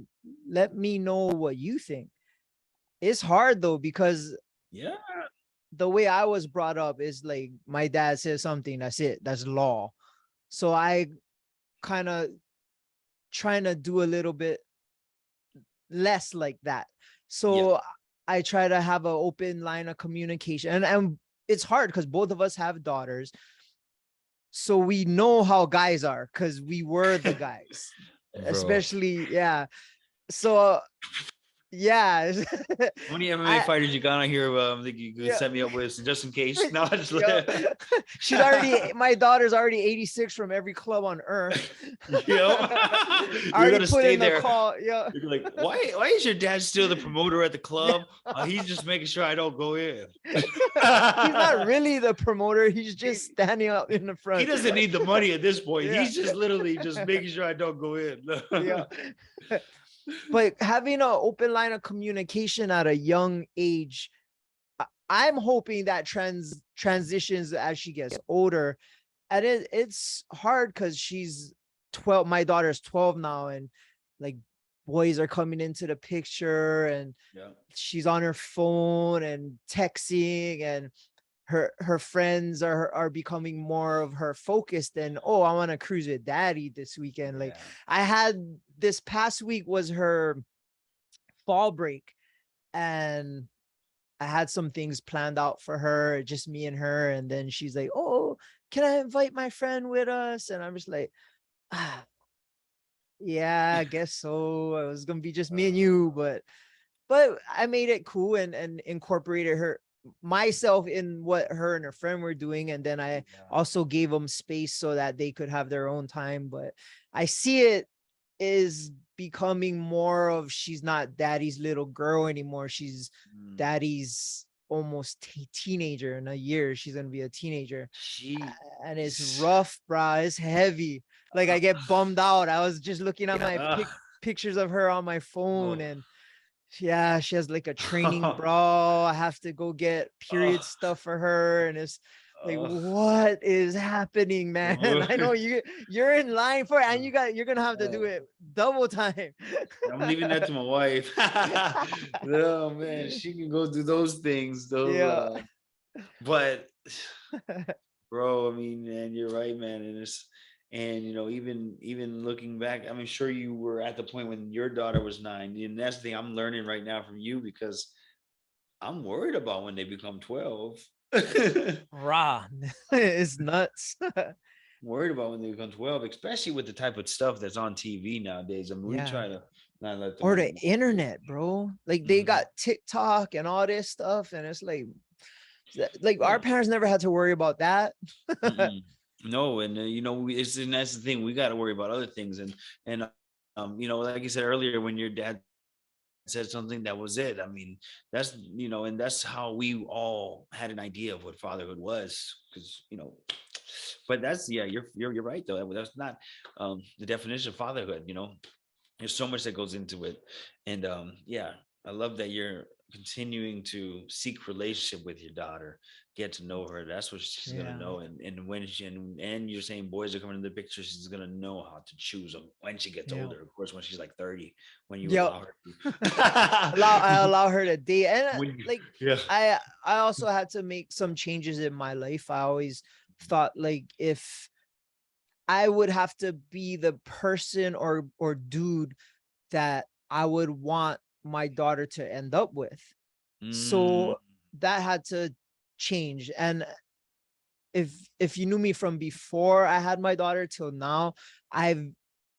let me know what you think. It's hard though, because Yeah. the way I was brought up is like, my dad says something, that's it, that's law. So I kind of trying to do a little bit less like that. Yeah. So I try to have an open line of communication, and it's hard because both of us have daughters, so we know how guys are because we were the guys, Bro. especially, yeah. So yeah. How many MMA I fighters you got on here? Think you could Yeah. set me up with, just in case? No, just Yeah. She's already, my daughter's already 86 from every club on earth. I You're already gonna put stay in the there. call. Yeah. You're like, why is your dad still the promoter at the Yeah. club? He's just making sure I don't go in. He's not really the promoter. He's just standing out in the He front. doesn't need the money at this point. Yeah. He's just literally just making sure I don't go in. Yeah. But having an open line of communication at a young age, I'm hoping that transitions as she gets older. And it's hard because she's 12. My daughter's 12 now, and like, boys are coming into the picture, and Yeah. she's on her phone and texting, and her friends are becoming more of her focus than, oh, I want to cruise with daddy this weekend. Like, Yeah. I had this past week was her fall break, and I had some things planned out for her, just me and her. And then she's like, oh, can I invite my friend with us? And I'm just like, ah, yeah, I guess so. It was gonna be just me and you, but I made it cool, and incorporated her myself in what her and her friend were doing. And then I Yeah. also gave them space so that they could have their own time. But I see it is becoming more of, she's not daddy's little girl anymore. She's Mm. daddy's almost teenager. In a year, she's gonna be a teenager. She. And it's rough, brah. It's heavy. Like, I get bummed out. I was just looking at my pictures of her on my phone, Oh. and yeah, she has like a training bra. I have to go get period stuff for her, and it's like, what is happening, man? I know you're in line for it, and you're gonna have to do it double time. I'm leaving that to my wife. Oh man, she can go do those things. Yeah. But bro, I mean, man, you're right, man. And even looking back, I mean, sure, you were at the point when your daughter was 9, and that's the thing I'm learning right now from you, because I'm worried about when they become 12. Raw. It's nuts. Worried about when they become 12, especially with the type of stuff that's on TV nowadays. I mean, we Yeah. try to Not let or them. the internet, bro. Like they Mhm. got TikTok and all this stuff, and it's like our Yeah. parents never had to worry about that. Mm-mm. No, and it's and that's the thing. We got to worry about other things, like I said earlier, when your dad said something, that was it. I mean, that's and that's how we all had an idea of what fatherhood was, but that's yeah, you're right though. That's not the definition of fatherhood. There's so much that goes into it, and yeah, I love that you're continuing to seek relationship with your daughter, get to know her. That's what she's gonna Yeah, know, and when and you're saying boys are coming into the picture, she's gonna know how to choose them when she gets yeah, older. Of course, when she's like 30, when you yep. allow her to. I allow her to date, and when you, like yeah. I also had to make some changes in my life. I always thought like if I would have to be the person or dude that I would want my daughter to end up with. Mm, So that had to change. And if you knew me from before I had my daughter till now, I've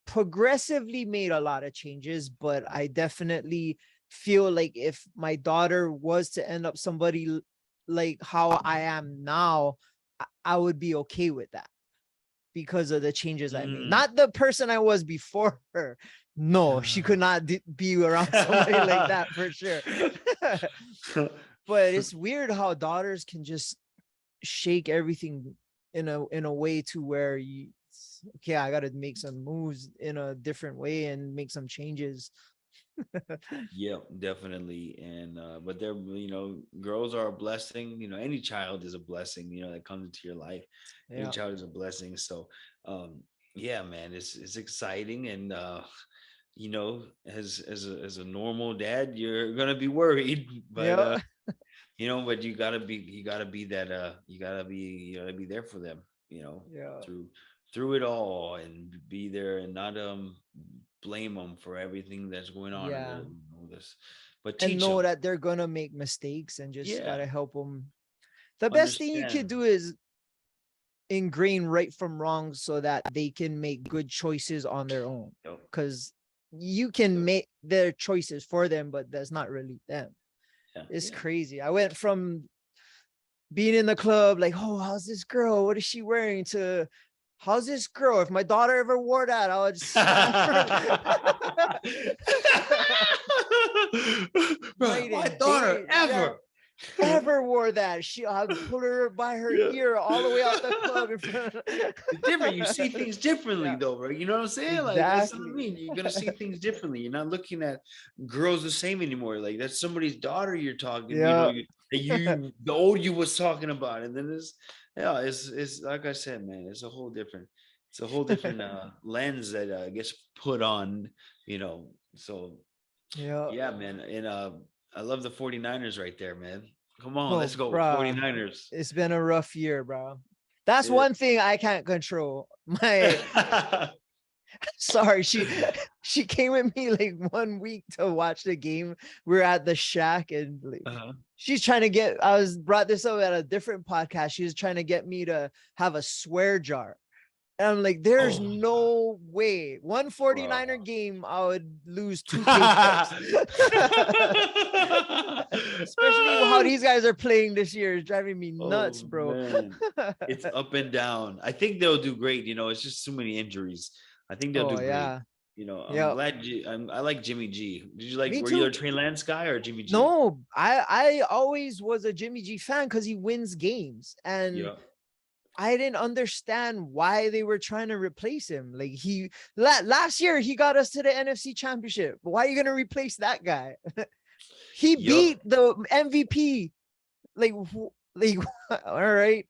progressively made a lot of changes, but I definitely feel like if my daughter was to end up somebody like how I am now, I would be okay with that because of the changes I made. mm. Not the person I was before her. No, she could not be around somebody like that for sure. But it's weird how daughters can just shake everything in a way to where you okay, I got to make some moves in a different way and make some changes. Yeah, definitely. And but they're girls are a blessing. Any child is a blessing. That comes into your life. Any Yeah, child is a blessing. So, um, yeah, man, it's exciting. And as a normal dad, you're gonna be worried, but yeah, but you gotta be that you gotta be there for them. You know, yeah, through through it all, and be there, and not blame them for everything that's going on, and yeah. this, but And teach know them. that they're gonna make mistakes and just Yeah, gotta help them. The best thing you could understand. do is ingrain right from wrong so that they can make good choices on their own. Yep, Because you can yep, make their choices for them, but that's not really them. yeah, It's yeah. crazy. I went from being in the club, like, oh, how's this girl? What is she wearing? To how's this girl? If my daughter ever wore that, I would slam her Right, night my and daughter day. Yeah, ever. ever wore that. I'd pull her by her Yeah. ear all the way out the club in front of It's different. You see things differently, yeah, though, bro. You know what I'm saying? Like that's what I exactly. mean. You're gonna see things differently. You're not looking at girls the same anymore. Like that's somebody's daughter you're talking. Yeah. The old you was talking about, and then yeah, it's like I said, man. It's a whole different lens that gets put on. So Yeah. yeah, man. And I love the 49ers right there, man. Come on, Oh, let's go bruh. 49ers. It's been a rough year, bro. That's Yeah. one thing I can't control. My sorry, she came with me like 1 week to watch the game. We are at the shack and like Uh-huh. she's trying to get I was brought this up at a different podcast. She was trying to get me to have a swear jar. And I'm like, there's Oh, no way. One 49er bro. game, I would lose two paychecks. Especially how these guys are playing this year is driving me nuts, Oh bro. man, it's up and down. I think they'll do great. It's just too many injuries. I think they'll Oh do great. yeah. I'm Yep. glad. I like Jimmy G. Did you like? Me Were you a too. Trey Lance guy or Jimmy G? No, I always was a Jimmy G fan because he wins games. And Yeah. I didn't understand why they were trying to replace him. Like last year he got us to the NFC championship. Why are you gonna replace that guy? He Yep. beat the MVP. Like, like, all right.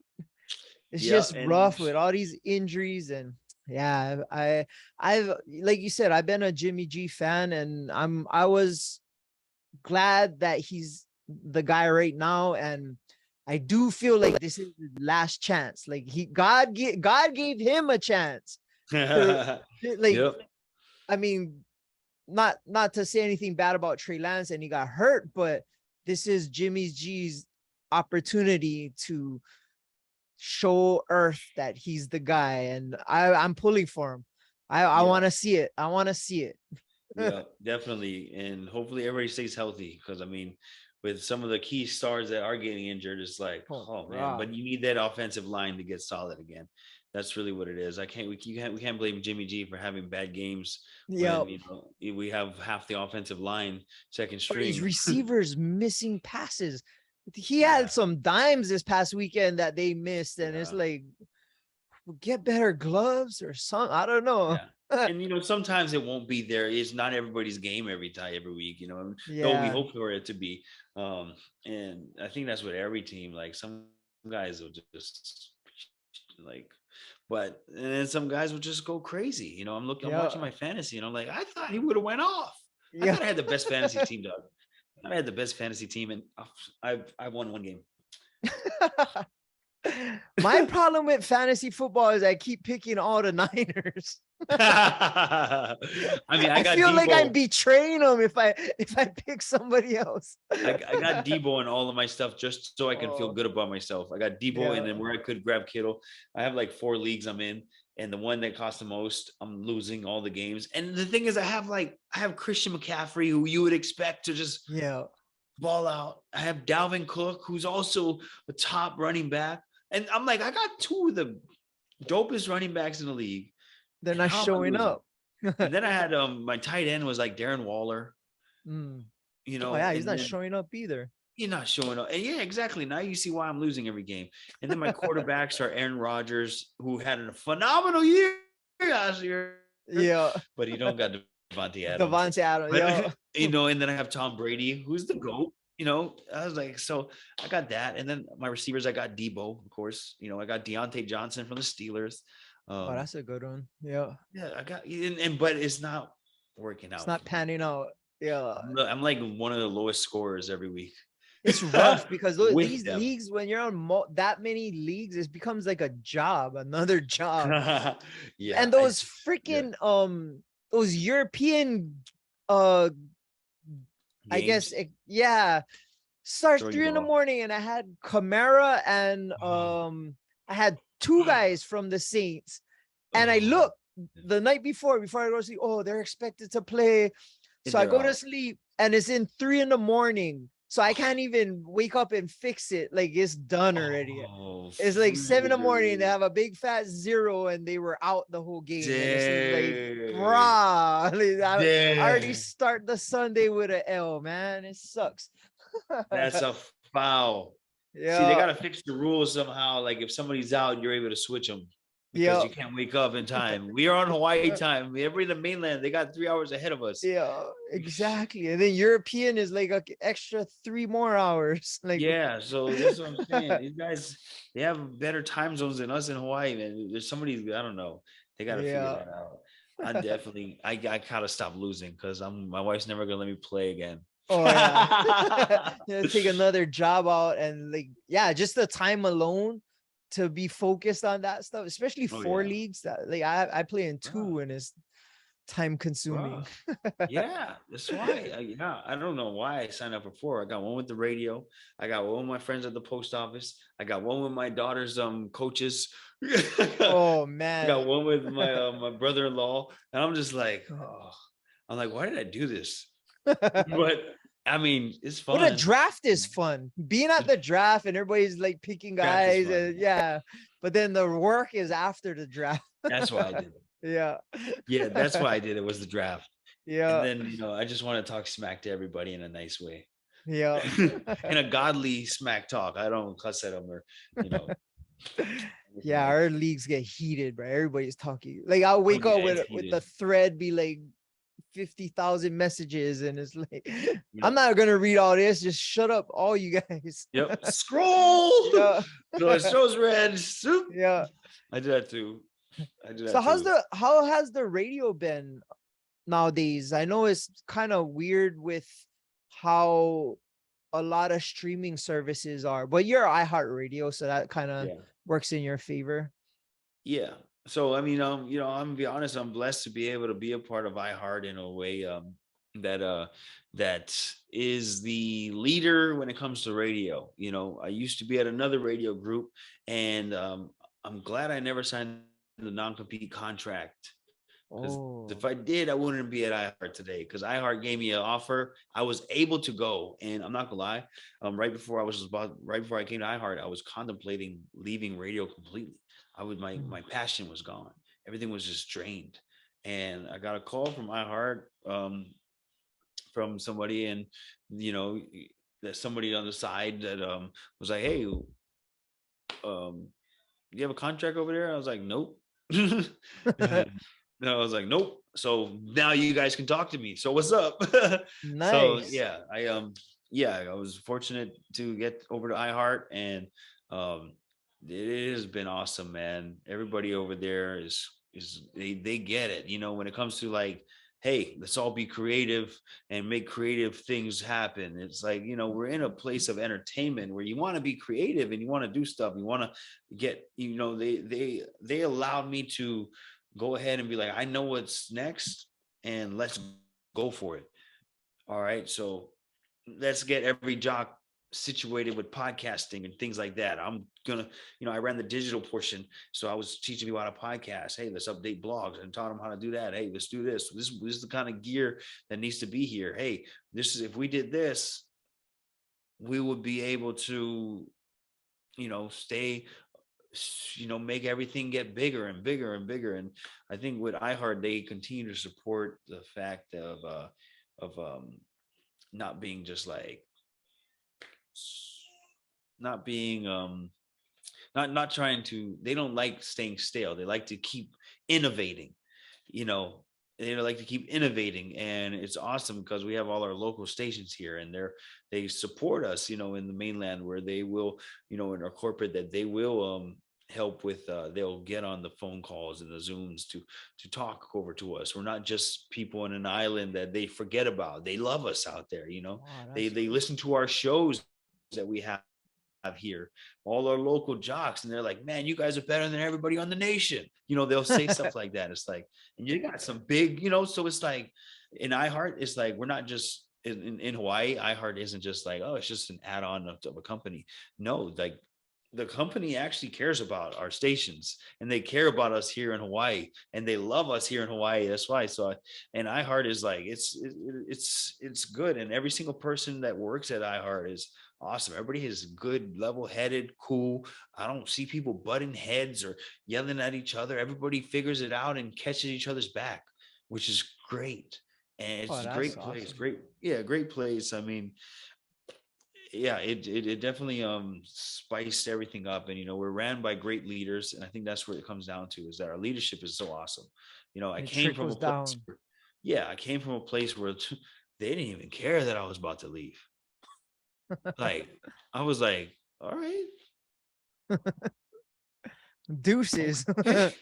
It's Yeah. just And rough with all these injuries and yeah, I've like you said, I've been a Jimmy G fan and I was glad that he's the guy right now and I do feel like this is his last chance. Like God gave him a chance to like yep. I mean not to say anything bad about Trey Lance and he got hurt, but this is Jimmy G's opportunity to show Earth that he's the guy, and I'm pulling for him. I Yeah. want to see it. I want to see it. Yeah, definitely. And hopefully everybody stays healthy because I mean, with some of the key stars that are getting injured, it's like, Oh, oh man, bro. but you need that offensive line to get solid again. That's really what it is. We can't blame Jimmy G for having bad games when, Yep. you know, we have half the offensive line second Or these string. receivers missing passes. He Yeah. had some dimes this past weekend that they missed, and it's Yeah. like, get better gloves or something. I don't know. Yeah. And you know, sometimes it won't be there. It's not everybody's game every time, every week, you know, though we Yeah. hope for it to be. Um, and I think that's what every team, like some guys will just like, but and then some guys will just go crazy. You know, I'm watching my Yeah. fantasy and I'm like, I thought he would have went off. I Yeah. thought I had the best fantasy team, Doug. I had the best fantasy team, and I've won one game. My problem with fantasy football is I keep picking all the Niners. I mean, I I got feel like I'm Debo. betraying them if I pick somebody else. I got Debo and all of my stuff just so I can feel Oh, good about myself. I got Debo, and yeah. then where I could grab Kittle. I have like 4 leagues I'm in, and the one that cost the most, I'm losing all the games. And the thing is, I have Christian McCaffrey, who you would expect to just Yeah. ball out. I have Dalvin Cook, who's also a top running back, and I'm like, I got two of the dopest running backs in the league, They're and not how am I showing losing? up. And then I had my tight end was like Darren Waller, Mm. you Oh know, yeah, he's and not then showing up either. you're not showing up. And yeah, exactly. Now you see why I'm losing every game. And then my quarterbacks are Aaron Rodgers, who had a phenomenal year last year, Yeah. but he don't got Devontae Adams. Devontae Adams. But Yeah. you know, and then I have Tom Brady, who's the GOAT. You know, I was like, so I got that. And then my receivers, I got Debo, of course. You know, I got Deontay Johnson from the Steelers. Oh, Um, that's a good one. Yeah. yeah, I got and but it's not working It's out not for me. panning out. Yeah. I'm like one of the lowest scorers every week. It's rough because With these them. leagues, when you're on that many leagues, it becomes like a job, another job. Yeah, And I those yeah. freaking those European uh I guess Games yeah, starts throw you 3 in the off. morning, and I had Kamara and Oh, I had two guys from the Saints, and I oh, look the night before I go to sleep. Oh, they're expected to play. So I they're go to out. sleep and it's in 3 in the morning. So I can't even wake up and fix it. Like it's done already. Oh, It's like 7 in the morning. They freak. have a big fat zero and they were out the whole game. And it's just like, Dang. brah. Like, I already Dang. start the Sunday with an L, man. It sucks. That's a foul. See, they Yeah. got to fix the rules somehow. Like if somebody's out, you're able to switch them because Yeah. you can't wake up in time. We are on Hawaii time. Everybody in the mainland, they got 3 hours ahead of us. Yeah, exactly. And then European is like an extra 3 more hours. Like, Yeah, so that's what I'm saying. These guys, they have better time zones than us in Hawaii, man. There's somebody, I don't know. They got to figure yeah. that out. I gotta stop losing because my wife's never gonna let me play again. Oh yeah. Yeah, take another job out and like yeah, just the time alone to be focused on that stuff, especially Oh four yeah, leagues that like I play in bruh, two and it's time bruh. consuming. Yeah, that's why. Yeah, I don't know why I signed up for 4. I got one with the radio. I got one with my friends at the post office. I got one with my daughter's coaches. Oh I man. got one with my brother-in-law, and I'm just like, oh, I'm like, why did I do this? But I mean, it's But a fun. draft is fun. Being at The the draft and everybody's like picking draft is guys fun. and yeah. But then the work is after the draft. That's why I did it. Yeah. Yeah, that's why I did it was the draft. And Yeah. then, you know, I just want to talk smack to everybody in a nice way. Yeah. In a godly smack talk. I don't cuss at them or, you know, anything Yeah, like our that. leagues get heated, bro. Everybody's talking. Like I'll Oh wake up yeah, with it's with the heated. thread be like 50,000 messages, and it's like I'm Yep. not gonna read all this. Just shut up, all you guys. Yep. Scroll. Yeah, So it shows red. Soup. yeah. I do that too. I do So that too. how has the radio been nowadays? I know it's kind of weird with how a lot of streaming services are, but you're iHeart Radio, so that kind of Yeah. works in your favor. Yeah. So I mean, you know, I'm gonna be honest, I'm blessed to be able to be a part of iHeart in a way that that is the leader when it comes to radio. You know, I used to be at another radio group and I'm glad I never signed the non-compete contract Because Oh. if I did, I wouldn't be at iHeart today. Because iHeart gave me an offer, I was able to go, and I'm not gonna lie. Right before I came to iHeart, I was contemplating leaving radio completely. My passion was gone. Everything was just drained, and I got a call from iHeart, from somebody, and you know, that somebody on the side that was like, "Hey, you have a contract over there?" I was like, "Nope." And I was like, "Nope." So now you guys can talk to me. So what's up? So Nice. yeah, I was fortunate to get over to iHeart, and um, it has been awesome, man. Everybody over there is they get it. You know, when it comes to like, hey, let's all be creative and make creative things happen. It's like, we're in a place of entertainment where you want to be creative and you want to do stuff. You want to get, they allowed me to go ahead and be like, I know what's next, and let's go for it. All right. So let's get every jock situated with podcasting and things like that. I'm gonna, I ran the digital portion, so I was teaching people how to podcast. Hey, let's update blogs, and taught them how to do that. Hey, let's do this. This is the kind of gear that needs to be here. Hey, this is, if we did this, we would be able to, stay, make everything get bigger and bigger and bigger. And I think with iHeart, they continue to support the fact of not being just like, not being not trying to, they don't like staying stale. They like to keep innovating, you know they like to keep innovating. And it's awesome because we have all our local stations here, and they support us, in the mainland, where they will, in our corporate, that they will help with, they'll get on the phone calls and the Zooms to talk over to us. We're not just people in an island that they forget about. They love us out there. Wow, they that's they cool. listen to our shows that we have here, all our local jocks, and they're like, man, you guys are better than everybody on the nation. They'll say stuff like that. It's like, and you got some big, so it's like, in iHeart, it's like, we're not just in Hawaii. iHeart isn't just like, oh, it's just an add-on of a company. No, like, the company actually cares about our stations, and they care about us here in Hawaii, and they love us here in Hawaii. That's why. So, and iHeart is like, it's good. And every single person that works at iHeart is awesome. Everybody is good, level-headed, cool. I don't see people butting heads or yelling at each other. Everybody figures it out and catches each other's back, which is great. And Oh, it's a that's great place. awesome. Great, yeah, great place. I mean, yeah, it definitely spiced everything up. And we're ran by great leaders, and I think that's where it comes down to, is that our leadership is so awesome. I It came from a trickles place down. where, yeah, I came from a place where they didn't even care that I was about to leave. Like, I was like, all right, Deuces. okay.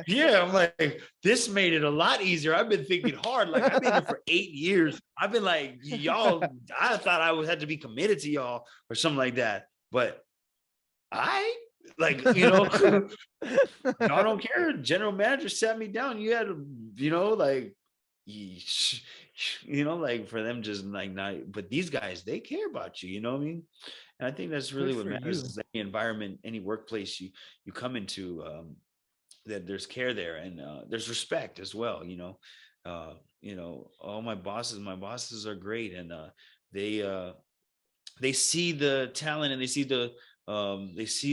Yeah, I'm like, this made it a lot easier. I've been thinking hard. Like, I've been here for 8 years. I've been like, y'all, I thought I would have to be committed to y'all or something like that. But I, like, y'all don't care. General manager sat me down. You had to, like, like, for them just like not, but these guys, they care about you. You know what I mean? And I think that's Good really what for matters, you. is any environment, any workplace you come into, that there's care there, and there's respect as well. All my bosses are great, and they uh, they see the talent, and they see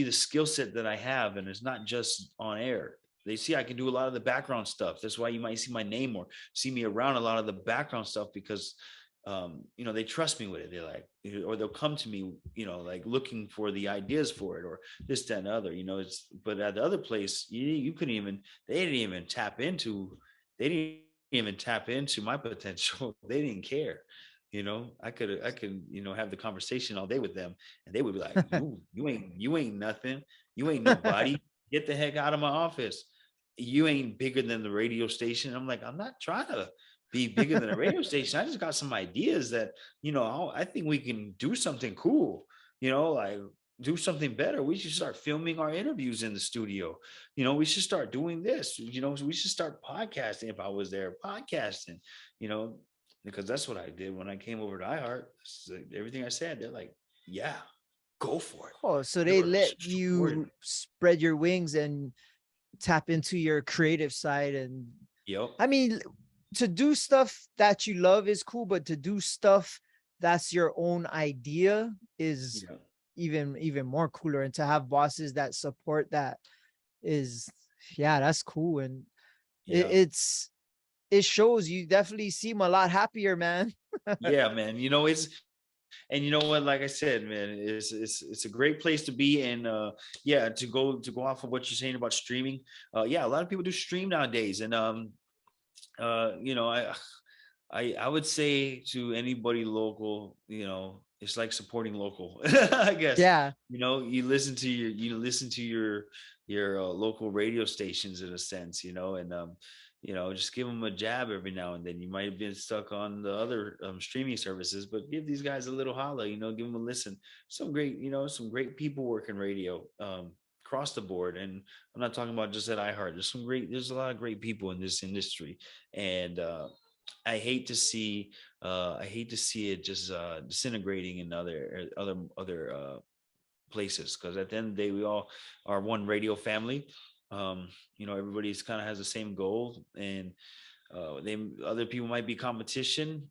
the skill set that I have, and it's not just on air. They see I can do a lot of the background stuff. That's why you might see my name or see me around a lot of the background stuff, because they trust me with it. They're like, or they'll come to me, like, looking for the ideas for it, or this, that, and other. It's, but at the other place, you couldn't even, they didn't even tap into, they didn't even tap into my potential. They didn't care. I could have the conversation all day with them, and they would be like, you ain't nothing. You ain't nobody. Get the heck out of my office. You ain't bigger than the radio station. I'm like, I'm not trying to be bigger than a radio station. I just got some ideas that, I think we can do something cool, like, do something better. We should start filming our interviews in the studio. We should start doing this. We should start podcasting. If I was there, podcasting, you know, because that's what I did when I came over to iHeart. Everything I said, they're like, yeah, go for it. Oh, so They they were let supporting you me. spread your wings and tap into your creative side and Yep. I mean, to do stuff that you love is cool, but to do stuff that's your own idea is Yeah. even more cooler. And to have bosses that support that is, yeah, that's cool. And Yeah. it shows you definitely seem a lot happier, man. Yeah, man. And you know what? Like I said, man, it's a great place to be. And yeah, to go off of what you're saying about streaming. Yeah, a lot of people do stream nowadays, and I would say to anybody local, it's like supporting local. I guess Yeah, you listen to your local radio stations in a sense, and just give them a jab every now and then. You might have been stuck on the other streaming services, but give these guys a little holla. Give them a listen. Some great people working radio across the board, and I'm not talking about just at iHeart. There's a lot of great people in this industry, and I hate to see it just disintegrating in other places, because at the end of the day we all are one radio family. Everybody's kind of has the same goal, and they other people might be competition,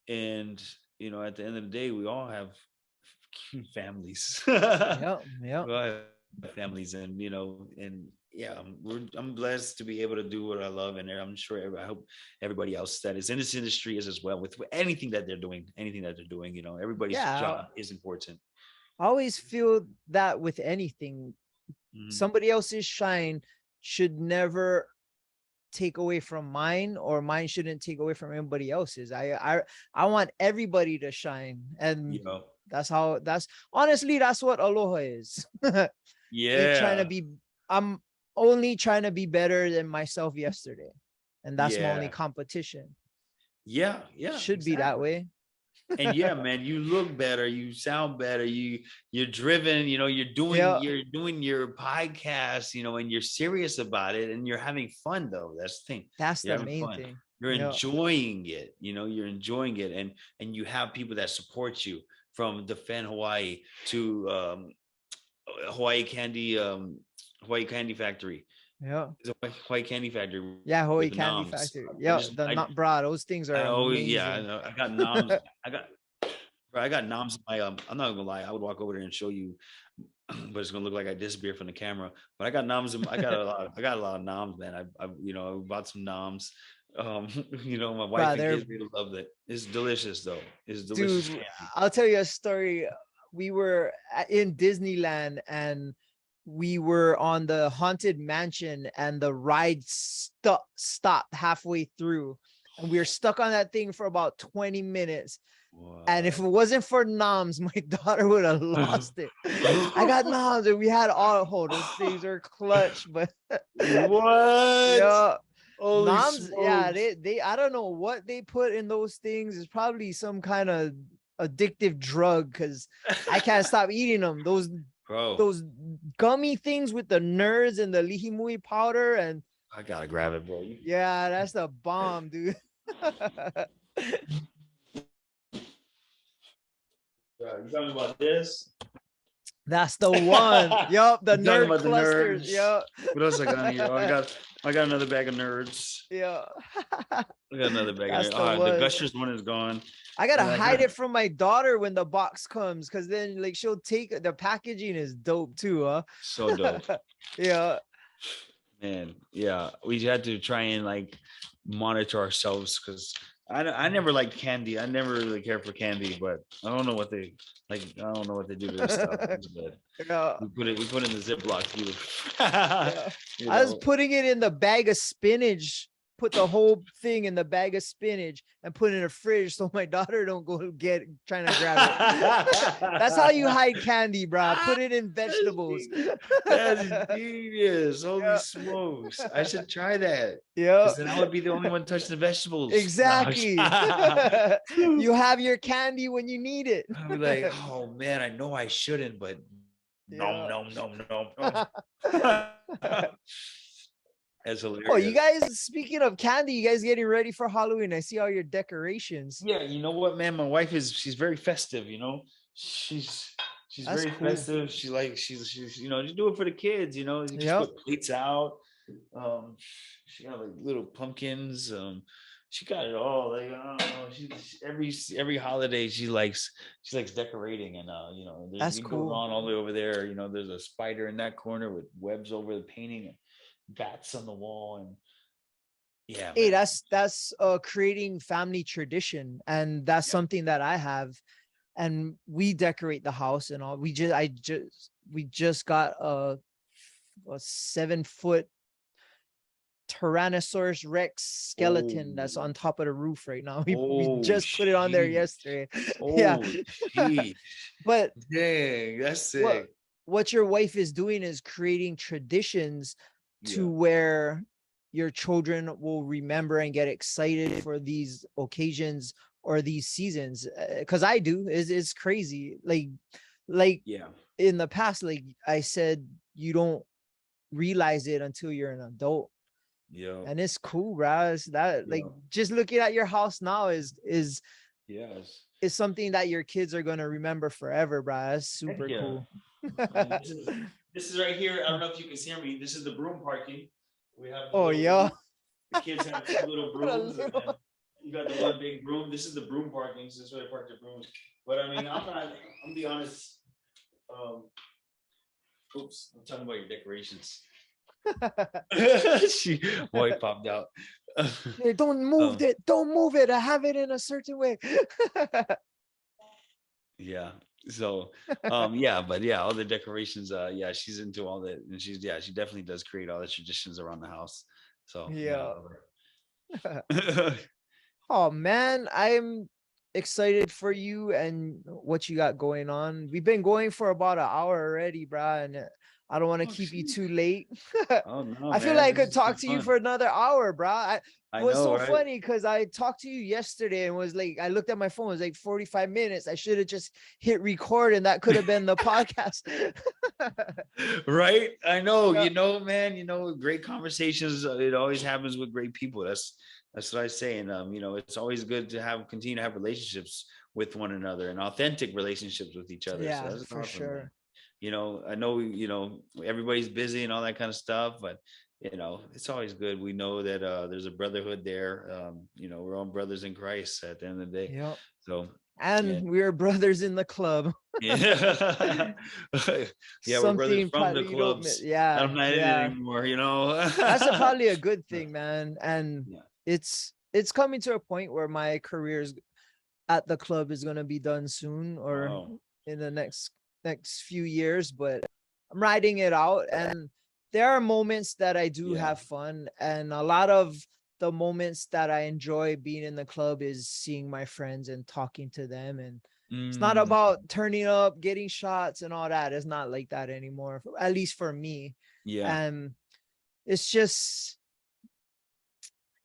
and at the end of the day we all have families. yeah, yeah, We all have families, and yeah, I'm blessed to be able to do what I love, and I'm sure I hope everybody else that is in this industry is as well, with anything that they're doing. Everybody's yeah. job is important. I always feel that with anything, Mhm. somebody else's shine should never take away from mine, or mine shouldn't take away from anybody else's. I want everybody to shine, and You know, that's honestly that's what aloha is. Ain't trying to yeah, be. I'm only trying to be better than myself yesterday, and that's my only yeah, competition. yeah, Should be that exactly. way. And yeah, man, you look better, you sound better, you're driven, you're doing Yeah, you're doing your podcast, and you're serious about it, and you're having fun though. That's the thing. that's You're the having main fun. thing. You're Yeah, enjoying it, you're enjoying it, and you have people that support you, from Defend Hawaii to Hawaii Candy Hawaii Candy Factory. yeah, It's a Hawaii Candy Factory yeah. with Hawaii the Candy noms. Factory. I Yeah, just the I not bra. Those things are I always yeah, I amazing. know. I got noms. I got Bro, I got noms in my I'm not gonna lie, I would walk over there and show you, but it's gonna look like I disappeared from the camera. But I got noms I got a lot of noms, man. I bought some noms. Um, my wife Bro, and they're kids really loved it. It's delicious though. It's delicious dude. candy. I'll tell you a story. We were in Disneyland, and we were on the haunted mansion, and the ride stopped halfway through, and we were stuck on that thing for about 20 minutes. And if it What? wasn't for noms, my daughter would have lost it. I got noms, and we had all hold. Those things are clutch, but What? yeah, Holy noms, yeah, smokes. I don't know what they put in those things. It's probably some kind of addictive drug, because I can't stop eating them. Bro, Those gummy things with the nerds and the lihimui powder, and I gotta grab it, bro. yeah, that's the bomb, dude. You talking about this? That's the one. Yup, the You talking nerd about the clusters. nerds? Yup. What else I got here? Oh, I got another bag of nerds. Yeah. I got another bag of That's nerds. the The one. Gushers one is gone. I gotta And I hide got it from my daughter when the box comes, because then like she'll take the packaging is dope too, huh? so dope. Yeah. Man, yeah. We had to try and like monitor ourselves, because I never liked candy. I never really cared for candy, but I don't know what they like. I don't know what they do to this stuff. But Yeah. we put it in the Ziploc. Yeah. You I was know. putting it in the bag of spinach, put the whole thing in the bag of spinach and put it in a fridge so my daughter don't go trying to grab it. That's how you hide candy, bro. Put it in vegetables. That's genius. Holy Yeah. smokes. I should try that. Yeah. Because then I would be the only one touching the vegetables. No. Exactly. You have your candy when you need it. I'd be like, oh man, I know I shouldn't, but no, Yeah. no, no, no, no. That's Oh, you hilarious. guys, speaking of candy, you guys getting ready for Halloween? I see all your decorations. Yeah, you know what, man? My wife she's very festive. She's she's That's very cool. festive. She's you do it for the kids. You just Yep. put plates out. Um, she got like little pumpkins. She got it all. Like I don't know. Every holiday she likes decorating, and That's we go cool. on all the way over there. There's a spider in that corner with webs over the painting and bats on the wall, and yeah, Hey, man. that's creating family tradition, and that's Yeah. something that I have. And we decorate the house and all. We just got a 7 foot Tyrannosaurus Rex skeleton that's Oh, on top of the roof right now. We oh, just put it on there sheesh. yesterday. Yeah. Oh, sheesh. But Dang, that's what sick. what your wife is doing is creating traditions to Yeah. where your children will remember and get excited for these occasions or these seasons. Because I do. It's crazy. Like Yeah. in the past, like I said, you don't realize it until you're an adult. Yeah. And it's cool, bro. It's that like Yeah. just looking at your house now Yes. is something that your kids are gonna remember forever, bro. That's Heck super yeah. cool. And this is right here. I don't know if you can see me. This is the broom parking. We have the Oh little yeah. broom. The kids have two little What a brooms, and then little you got the one big broom. This is the broom parking. So this is where I park the brooms. But I mean, I'm not. I'm gonna be honest. Um, oops, I'm talking about your decorations. She white popped out. Hey, don't move um, it. Don't move it. I have it in a certain way. yeah. So, yeah, but yeah, all the decorations. Yeah, she's into all that, and she definitely does create all the traditions around the house. So yeah, I Yeah. love her. Oh man, I'm excited for you and what you got going on. We've been going for about an hour already, bro, and I don't want to Oh, keep you too sheesh. late. Oh no, I feel like man, I this could has been talk to you fun. for another hour, bro. I It was know, so right? funny because I talked to you yesterday and was like, I looked at my phone, it was like 45 minutes. I should have just hit record and that could have been the podcast. Right? I know. Yeah. Man. Great conversations. It always happens with great people. That's what I say. And it's always good to continue to have relationships with one another and authentic relationships with each other. So Yeah, that's for awesome, man. sure. I know. Everybody's busy and all that kind of stuff, but it's always good. We know that there's a brotherhood there. We're all brothers in Christ at the end of the day. Yep. So, yeah. And we're brothers in the club. Yeah. Yeah, we're brothers Something from the probably you don't clubs. yeah, I'm not in it yeah. anymore. That's probably a good thing, man. And Yeah. it's coming to a point where my career's at the club is gonna be done soon or Oh, in the next few years, but I'm riding it out. And there are moments that I do yeah. have fun, and a lot of the moments that I enjoy being in the club is seeing my friends and talking to them. And it's not Mm, about turning up, getting shots and all that. It's not like that anymore, at least for me. yeah. And it's just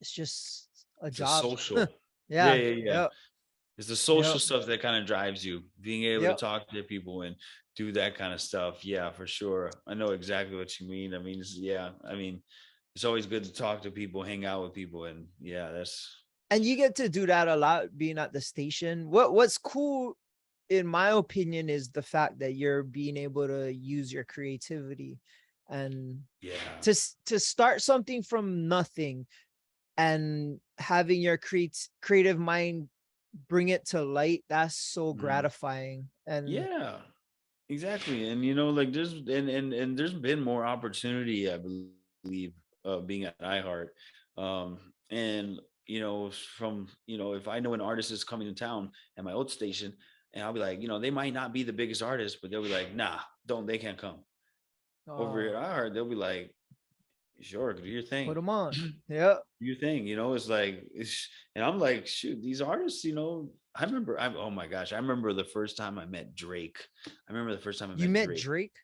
it's just a It's a job. social. Yeah, Yeah. yeah, yeah. Yep. It's the social Yep. stuff that kind of drives you, being able to Yep. talk to people and do that kind of stuff. Yeah, for sure. I know exactly what you mean. I mean, yeah. I mean, it's always good to talk to people, hang out with people, and yeah, that's And you get to do that a lot being at the station. What's cool in my opinion is the fact that you're being able to use your creativity and yeah. to start something from nothing and having your creative mind bring it to light. That's so Mhm. gratifying. And Yeah. Exactly. And like and there's been more opportunity, I believe, being at iHeart. And from if I know an artist is coming to town at my old station, and I'll be like, they might not be the biggest artist, but they'll be like, nah, they can't come. Over here at oh, iHeart, they'll be like, sure, do your put thing. them on. Yeah. Your thing, it's like and I'm like, shoot, these artists, oh my gosh, I remember the first time I met Drake. I remember the first time I You met met Drake. Drake?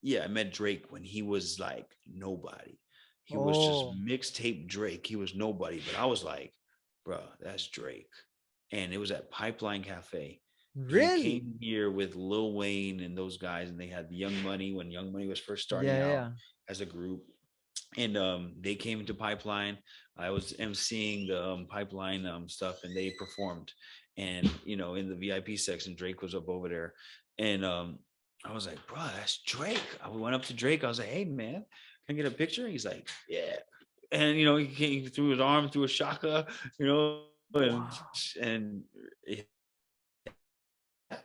Yeah, I met Drake when he was like nobody. He was just Oh, mixtape Drake. He was nobody, but I was like, bro, that's Drake. And it was at Pipeline Cafe. He really? came here with Lil Wayne and those guys, and they had Young Money when Young Money was first starting Yeah, out yeah. as a group. And they came to Pipeline. I was emceeing the Pipeline stuff, and they performed. And in the VIP section, Drake was up over there, and I was like, bro, that's Drake. I went up to Drake. I was like, hey, man, I get a picture?" He's like, "Yeah." And he came through his arm through a shaka, Wow. and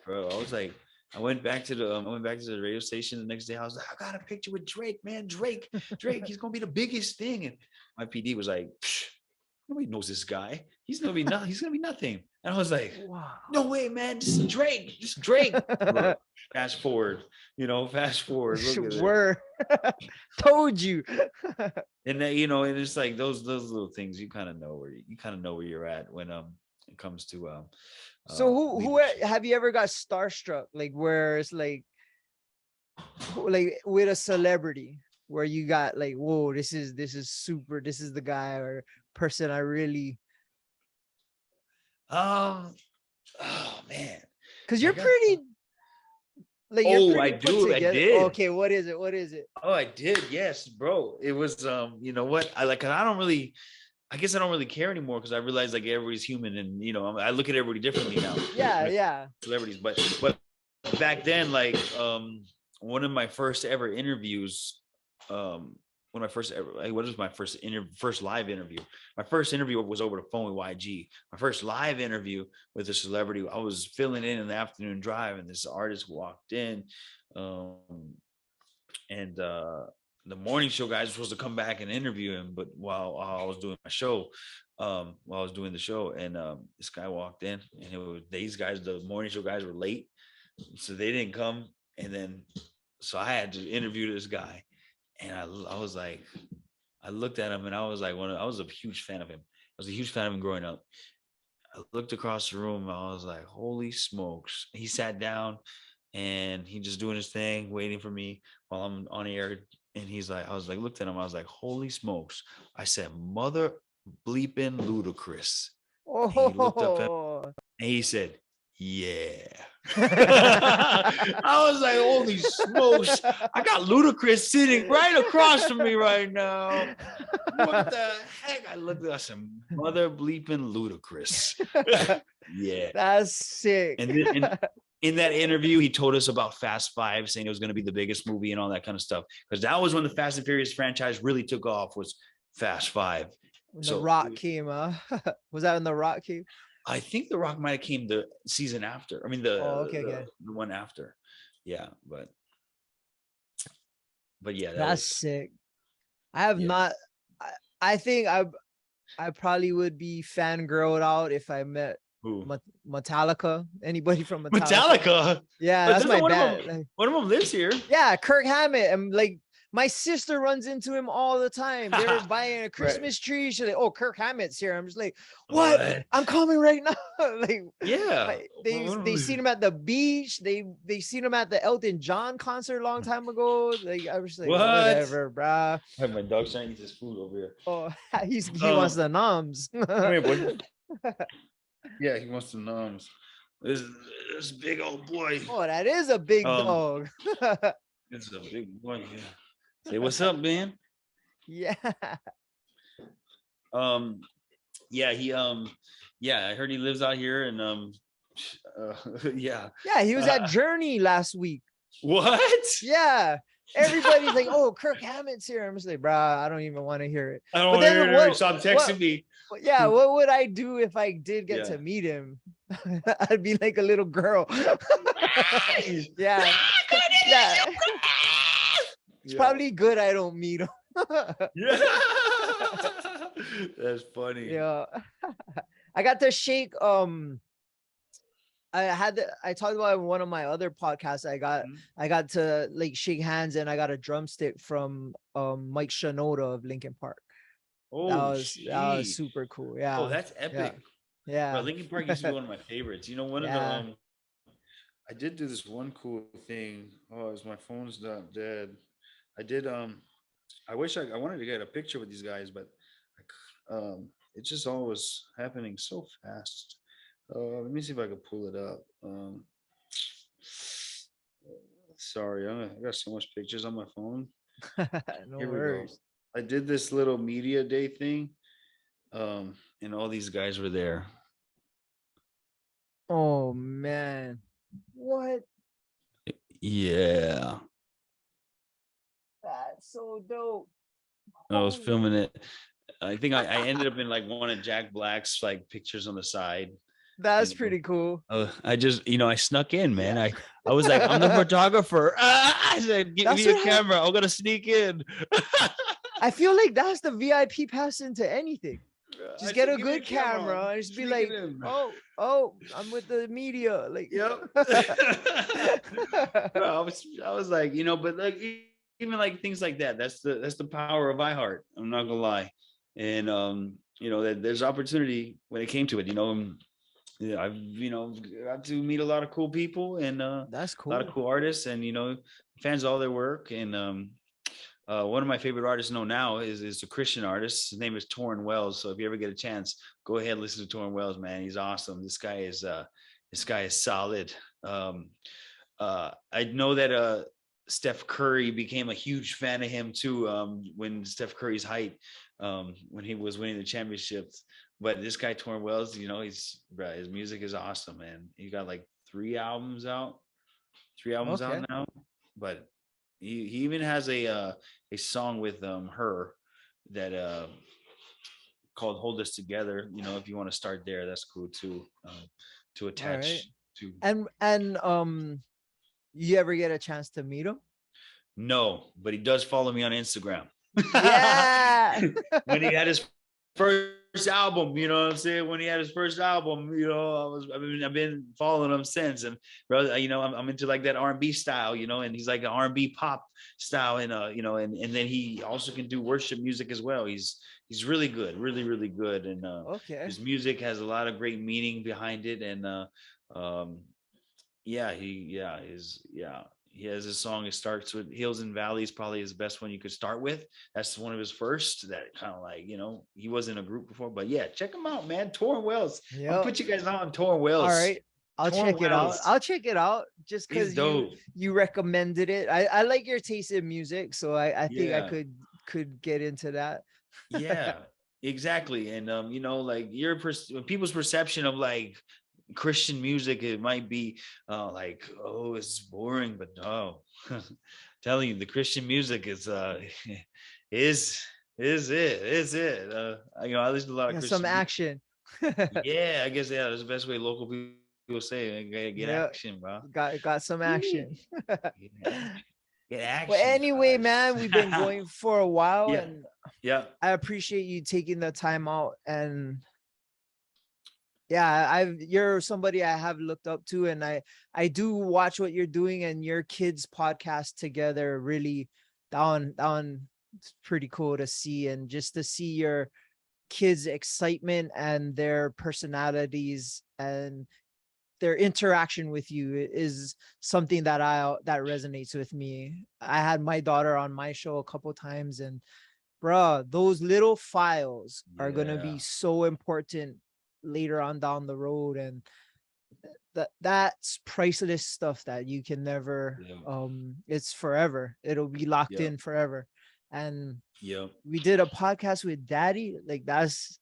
bro, I was like, I went back to the radio station the next day. I was like, I got a picture with Drake, man. Drake, he's gonna be the biggest thing. And my PD was like, nobody knows this guy. He's gonna be nothing. He's gonna be nothing. And I was like, Wow. no way, man. This is Drake. This is Drake. Look, fast forward. Fast forward. Look at it. Were told you. And then and it's like those little things you kind of know where you're at when it comes to So who leadership. have you ever got starstruck, like where it's like with a celebrity where you got like, whoa, this is super, this is the guy or person I really, Oh man. because I you're got pretty, like you're Oh, I pretty put do. I together. did. Okay, what is it? Oh, I did. Yes, bro. It was you know what? I guess I don't really care anymore because I realize like everybody's human and I look at everybody differently now. Yeah. Celebrities, but back then, like one of my first ever interviews, one of my first ever, like, what was my first live interview? My first interview was over the phone with YG. My first live interview with a celebrity, I was filling in the afternoon drive, and this artist walked in, and the morning show guys were supposed to come back and interview him, but while I was doing my show, while I was doing the show, and this guy walked in, and it was these guys, the morning show guys were late, so they didn't come, and then so I had to interview this guy, and I was like, I looked at him, and I was like, I was a huge fan of him. I was a huge fan of him growing up. I looked across the room, and I was like, holy smokes! He sat down, and he just doing his thing, waiting for me while I'm on air. And he's like, I was like, looked at him, I was like, holy smokes! I said, mother bleeping ludicrous. And he looked up at me, Oh. and he said, yeah. I was like, holy smokes! I got Ludacris sitting right across from me right now. What the heck? I looked at, I said, mother bleeping Ludacris. Yeah. That's sick. And then in that interview, he told us about Fast Five, saying it was going to be the biggest movie and all that kind of stuff. Because that was when the Fast and Furious franchise really took off, was Fast Five. When The So Rock came, was that when The Rock came? I think The Rock might have came the season after. I mean, Oh, okay. the one after. Yeah, but yeah, that That's was sick. I have yeah. not. I think I probably would be fangirled out if I met Who? Metallica. Anybody from Metallica? Metallica. Yeah, But that's my one of bad. them, one of them lives here. Yeah, Kirk Hammett. And like my sister runs into him all the time. They're buying a Christmas tree. She's like, "Oh, Kirk Hammett's here." I'm just like, "What? I'm coming right now." Like, Yeah. they seen him at the beach. They seen him at the Elton John concert a long time ago. Like, I was just like, What? whatever, bruh. I have my dog trying to eat his food over here. Oh, he wants the noms. Come here, boy. Yeah, he wants the noms. This big old boy. Oh, that is a big Um, dog. It's a big boy. Yeah. Say what's up, man. Yeah. Yeah, I heard he lives out here, and yeah. Yeah, he was at Journey last week. What? Yeah. Everybody's like, "Oh, Kirk Hammett's here." I'm just like, "Bruh, I don't even want to hear it." I don't But want to then hear it. Stop texting me. Yeah, what would I do if I did get Yeah. to meet him? I'd be like a little girl. Yeah. Yeah. It's probably good I don't meet him. Yeah. That's funny. Yeah. I got to shake I talked about it in one of my other podcasts. I got to like shake hands, and I got a drumstick from Mike Shinoda of Linkin Park. Oh, that was super cool. Yeah. Oh, that's epic. Yeah. Bro, Linkin Park used to be one of my favorites. One of Yeah. the I did do this one cool thing. Oh, is my phone's not dead. I did I wish I wanted to get a picture with these guys, but it just all was happening so fast. Let me see if I can pull it up. Sorry, I got so much pictures on my phone. No Here we worries. go. I did this little media day thing, and all these guys were there. Oh man. What? Yeah. That's so so dope. I was Holy, filming it. I think I ended up in like one of Jack Black's like pictures on the side. that's You know, pretty cool. I just I snuck in, man. Yeah. I was like, I'm the photographer. I said, give That's me a what camera. I'm gonna sneak in. I feel like that's the VIP pass into anything. I Just get said, a give me a good camera. camera and just be Sneak it like, in. oh, I'm with the media. Like, Yep. Bro, I was like, but like even like things like that. That's the power of iHeart. I'm not gonna lie. And that there's opportunity when it came to it. Yeah, I've got to meet a lot of cool people and that's a lot of cool. cool artists, and fans of all their work. And one of my favorite artists know now is a Christian artist. His name is Torrin Wells. So if you ever get a chance, go ahead and listen to Torrin Wells, man. He's awesome. This guy is solid. Um, I know that Steph Curry became a huge fan of him too when Steph Curry's height, when he was winning the championships. But this guy Torrin Wells, his music is awesome, man. He got like three albums out Okay. now. But he even has a song with her that called "Hold Us Together." If you want to start there, that's cool too. To All right. attach to. And you ever get a chance to meet him? No, but he does follow me on Instagram. Yeah. When he had his first album, you know what I'm saying? When he had his first album, I've been following him since. And brother, I'm into like that R&B style, and he's like an R&B pop style, and and then he also can do worship music as well. He's really good, really really good, and Okay. his music has a lot of great meaning behind it, and um, yeah, he has a song. It starts with Hills and Valleys, probably his best one you could start with. That's one of his first that kind of like, he was in a group before. But yeah, check him out, man. Torrin Wells. I'll Yep. put you guys on Torrin All Wells. right. I'll Torrin check it out. Wells. I'll check it out just He's because you dope. you recommended it. I like your taste in music, so I think I Yeah. could get into that. Yeah. Exactly. And like people's perception of like Christian music, it might be like, oh, it's boring, but no. Telling you, the Christian music is is it. I listen to a lot of Yeah, some Christian music. action. Yeah, I guess that's the best way local people say it. Get Yeah, action, bro. got some Woo. action. Get action. Get Well, action, anyway, cuz. man, we've been going for a while, Yeah. and Yeah. I appreciate you taking the time out. And yeah, you're somebody I have looked up to, and I do watch what you're doing, and your kids podcast together really down. It's pretty cool to see, and just to see your kids' excitement and their personalities and their interaction with you is something that resonates with me. I had my daughter on my show a couple times, and bruh, those little files are gonna Yeah. be so important later on down the road, and that's priceless stuff that you can never Yeah. it's forever. It'll be locked Yeah. in forever. And Yep. we did a podcast with daddy, like that's,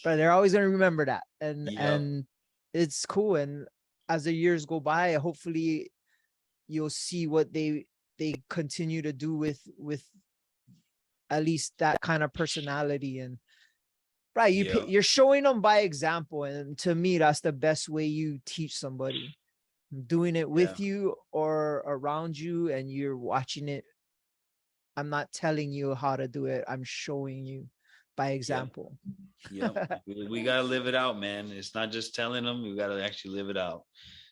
but they're always gonna remember that. and Yep. and it's cool. And as the years go by, hopefully you'll see what they continue to do with at least that kind of personality. And right, Yep. you're showing them by example, and to me that's the best way you teach somebody, doing it Yeah. with you or around you, and you're watching it. I'm not telling you how to do it, I'm showing you by Yep. example. Yep. We gotta live it out, man. It's not just telling them, we gotta actually live it out.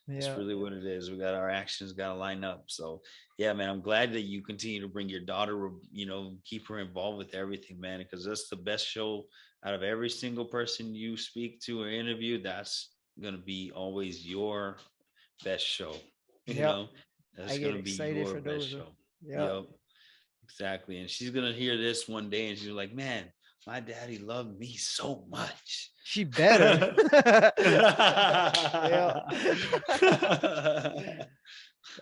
That's Yeah. really what it is. We got our actions got to line up. So, yeah, man, I'm glad that you continue to bring your daughter, keep her involved with everything, man, because that's the best show out of every single person you speak to or interview. That's going to be always your best show. You Yep. know, I that's get going to be excited your for best those. show. Yeah. Yep. Exactly. And she's going to hear this one day and she's like, man, my daddy loved me so much. She better. Yeah.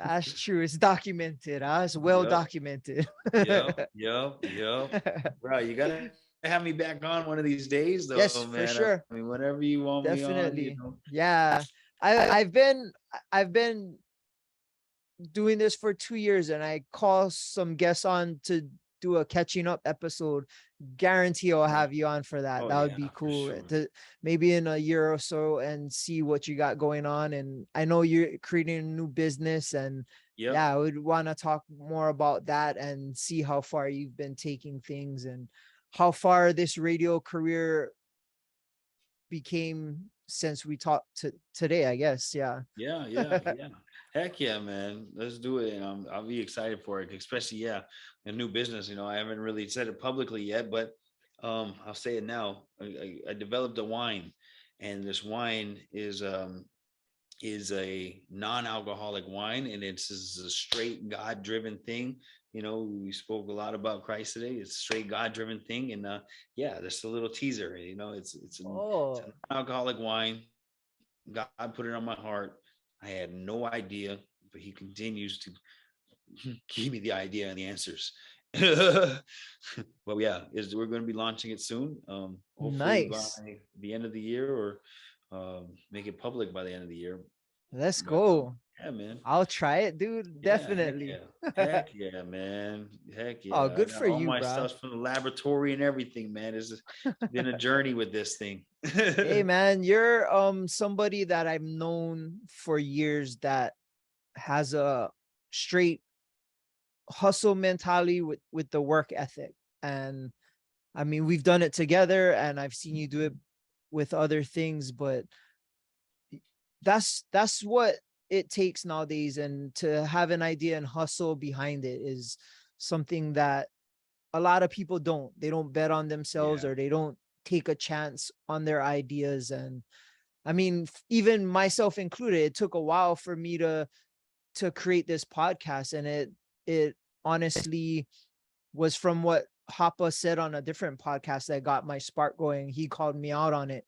That's true. It's documented. It's well Yep. documented. Yep. Bro, you gotta have me back on one of these days, though, Yes, for man. sure. I mean, whenever you want me on, Definitely. Yeah. I've been doing this for 2 years, and I call some guests on to do a catching up episode, guarantee I'll have you on for that. Oh That would yeah, be for cool sure. to maybe in a year or so and see what you got going on. And I know you're creating a new business, and Yep. yeah, I would want to talk more about that and see how far you've been taking things and how far this radio career became since we talked to today, I guess. Yeah. Yeah, yeah, yeah. Heck yeah, man. Let's do it. And I'll be excited for it, especially, yeah, a new business. I haven't really said it publicly yet, but I'll say it now. I developed a wine, and this wine is a non-alcoholic wine, and is a straight God-driven thing. We spoke a lot about Christ today. It's a straight God-driven thing, and yeah, that's a little teaser. It's Oh, a non-alcoholic wine. God put it on my heart. I had no idea, but He continues to give me the idea and the answers. But yeah, we're going to be launching it soon. Hopefully by nice. the end of the year, or make it public by the end of the year. Let's But go. yeah, man. I'll try it, dude. Yeah, heck Definitely. yeah. Heck yeah, man. Heck Oh, yeah. I good got for all you, my bro. stuff from the laboratory and everything, man. It's been a journey with this thing. Hey, man, you're somebody that I've known for years that has a straight hustle mentality with the work ethic. And I mean, we've done it together, and I've seen you do it with other things, but that's what it takes nowadays. And to have an idea and hustle behind it is something that a lot of people don't. They don't bet on themselves, Yeah. or they don't take a chance on their ideas. And I mean, even myself included, it took a while for me to create this podcast, and it honestly was from what Hapa said on a different podcast that got my spark going. He called me out on it,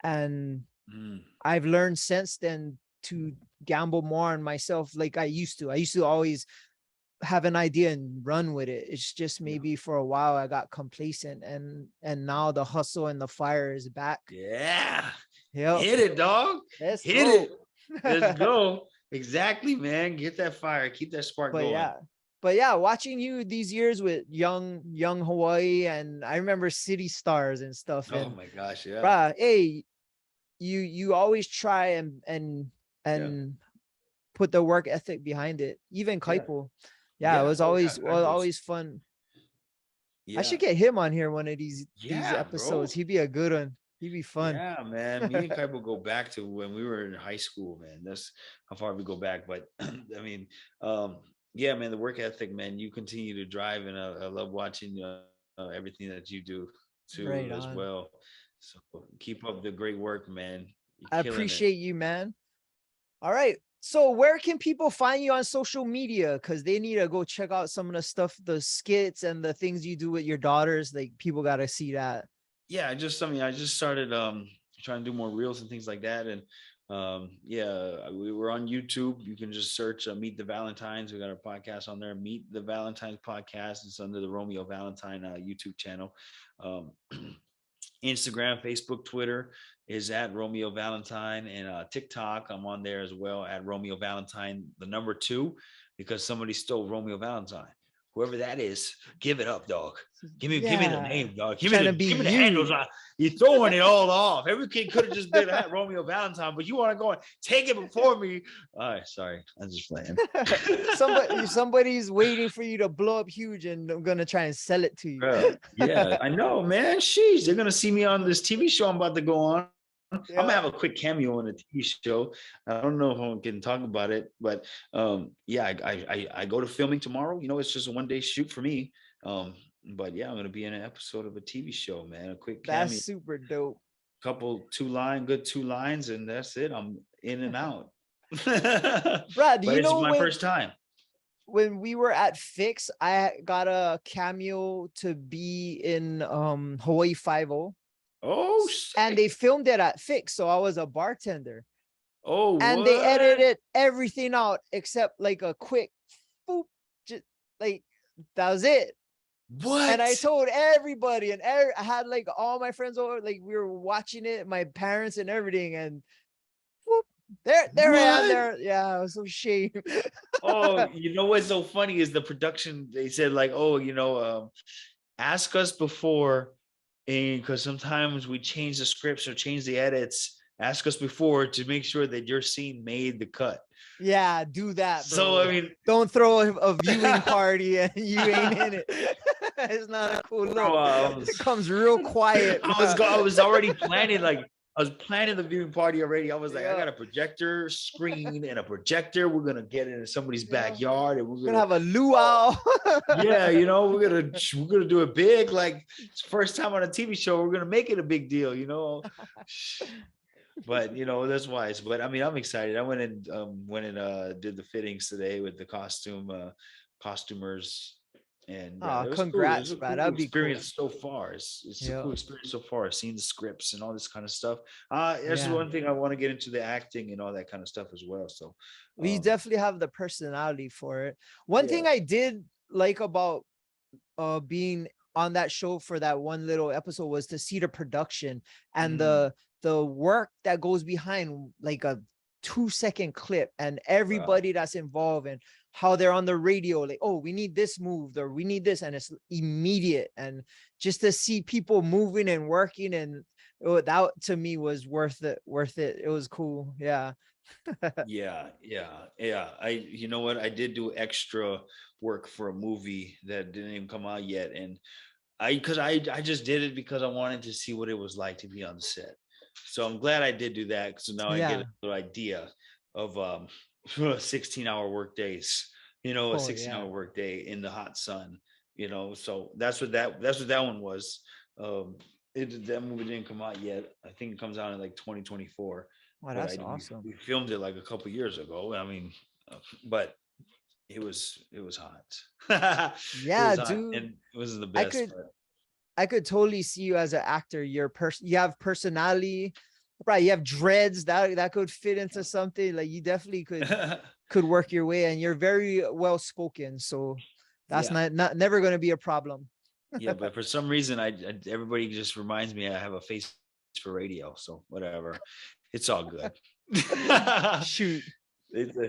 and Mm. I've learned since then to gamble more on myself like I used to. I used to always have an idea and run with it. It's just Yeah. maybe for a while I got complacent, and now the hustle and the fire is back. Yeah. Yep. Hit it, dog. Let's Hit go. it. Let's go. Exactly, man. Get that fire. Keep that spark But going. yeah. But yeah, watching you these years with young Hawaii, and I remember City Stars and stuff. Oh And my gosh, yeah. bruh, hey, you always try and Yeah. and put the work ethic behind it. Even Yeah. Kaipo. Yeah, it Yeah. was Oh yeah. always Typos. fun. I Yeah. should get him on here one of these Yeah, episodes. bro. He'd be a good one. He'd be fun. Yeah, man. Me and Kaipo go back to when we were in high school, man. That's how far we go back. But I mean, yeah, man, the work ethic, man, you continue to drive, and I love watching everything that you do too Right as on. well. So keep up the great work, man. You're I killing it. appreciate you, man. All right. So where can people find you on social media? Because they need to go check out some of the stuff, the skits and the things you do with your daughters. Like, people got to see that. Yeah, I just started trying to do more reels and things like that. And yeah, we were on YouTube. You can just search Meet the Valentines. We got our podcast on there, Meet the Valentines podcast. It's under the Romeo Valentine YouTube channel. um Instagram, Facebook, Twitter is at Romeo Valentine, and TikTok, I'm on there as well at Romeo Valentine, the number 2, because somebody stole Romeo Valentine. Whoever that is, give it up, dog. Give me the Yeah. name, dog. Trying to be Give me the handles. you. You're throwing it all off. Every kid could have just been at Romeo Valentine, but you want to go and take it before me. All right, sorry, I'm just playing. Somebody's waiting for you to blow up huge, and I'm gonna try and sell it to you. Bro, yeah, I know, man. Sheesh, they're gonna see me on this TV show I'm about to go on. I'm gonna Yeah. have a quick cameo on the TV show. I don't know if I can talk about it, but yeah, I go to filming tomorrow. It's just a 1-day shoot for me. But yeah, I'm gonna be in an episode of a TV show, man. A quick That's cameo, super dope. good 2 lines, and that's it. I'm in and out. Brad, do But you it's know my first time. when we were at Fix, I got a cameo to be in Hawaii 5-0, Oh, and sick. they filmed it at Fix, so I was a bartender. Oh, And they what? edited everything out except like a quick boop, just like that was it. And I What? told everybody, and I had like all my friends over, like we were watching it, my parents and everything, and whoop, There I am What? there. Yeah, I was so ashamed. Oh, you know what's so funny is the production. They said like, oh, ask us before, and because sometimes we change the scripts or change the edits. Ask us before to make sure that your scene made the cut. Yeah, do that, So bro. I mean, Don't throw a viewing party and you ain't in it. It's not a cool look. bro, It comes real quiet. I was already planning like I was planning the viewing party already. I was like, I Yeah. got a projector screen and a projector. We're gonna get in somebody's backyard and We're gonna have a luau. yeah, we're gonna do it big. Like it's first time on a TV show, we're gonna make it a big deal, But that's wise. But I mean, I'm excited. I went and did the fittings today with the costumers, and it was cool. It Congrats, was a bro. cool That'd be cool. experience so far. It's a Yeah. cool experience so far. Seeing the scripts and all this kind of stuff. That's Yeah. one thing I want to get into, the acting and all that kind of stuff as well. So We definitely have the personality for it. One thing I did like about being on that show for that one little episode was to see the production and the work that goes behind like a 2-second clip and everybody that's involved and how they're on the radio, like, oh, we need this moved or we need this, and it's immediate. And just to see people moving and working, and that to me was worth it. It was cool. Yeah. yeah. You know what? I did do extra work for a movie that didn't even come out yet. And I just did it because I wanted to see what it was like to be on set. So I'm glad I did do that. So now I get a little idea of 16-hour work days, a 16-hour work day in the hot sun, so that's what that one was. That movie didn't come out yet. I think it comes out in like 2024. Wow, that's awesome. We filmed it like a couple years ago. I mean, but it was hot. Yeah, it was hot, dude. and it was the best. I could totally see you as an actor. You have personality, right? You have dreads that could fit into something. Like you definitely could work your way, and you're very well spoken. So that's not never going to be a problem. Yeah, but for some reason, everybody just reminds me I have a face for radio. So whatever, it's all good. Shoot.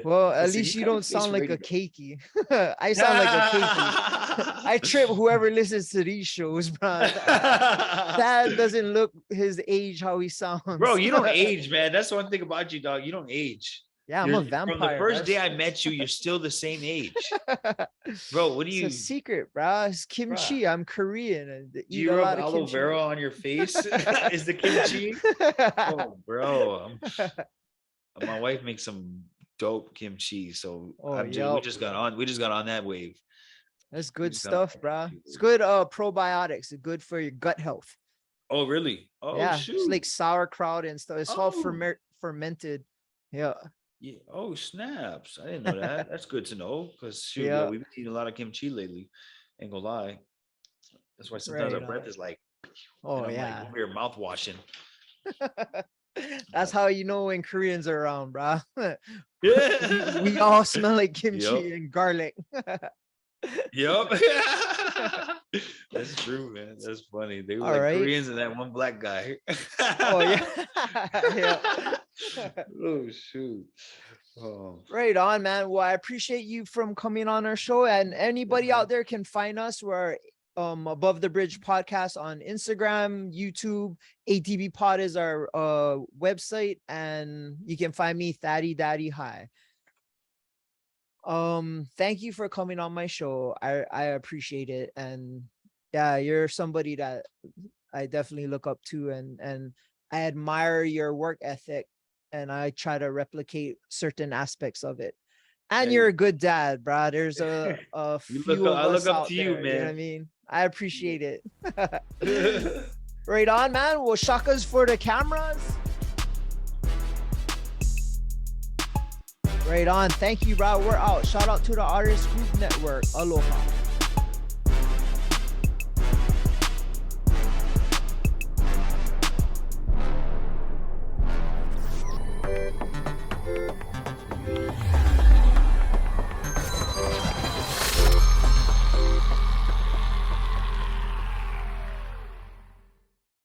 Well, at least you don't sound like a cakey. I sound like a cakey. I trip whoever listens to these shows, bro. That doesn't look his age how he sounds. Bro, you don't age, man. That's one thing about you, dog. You don't age. Yeah, I'm a vampire. From the first day I met you, you're still the same age. Bro, what do you... It's a secret, bro. It's kimchi. Bro. I'm Korean. And do you rub aloe vera on your face? Is the kimchi? Oh, bro. My wife makes some dope kimchi. So we just got on that wave. That's good stuff, bro. It's good probiotics. It's good for your gut health. Oh, really? Oh, yeah. shoot. It's like sauerkraut and stuff. It's all fermented. Yeah. Yeah. Oh, snaps. I didn't know that. That's good to know, because we've been eating a lot of kimchi lately. Ain't gonna lie. That's why sometimes our breath is like, oh yeah, like, we're mouth washing. That's how you know when Koreans are around, bro. We all smell like kimchi and garlic. Yep. That's true, man. That's funny. They were Koreans and that one black guy. Oh yeah. Oh shoot. Oh. Right on, man. Well, I appreciate you from coming on our show, and anybody out there can find us. We're Above the Bridge podcast on Instagram, YouTube. ATB Pod is our website, and you can find me Daddy Hi. Thank you for coming on my show. I appreciate it, and yeah, you're somebody that I definitely look up to, and I admire your work ethic, and I try to replicate certain aspects of it. And you're a good dad, bro. There's a few of us out there, man. You know what I mean? I appreciate it. Right on, man. Well, shakas for the cameras. Right on. Thank you, bro. We're out. Shout out to the Artist Group Network. Aloha.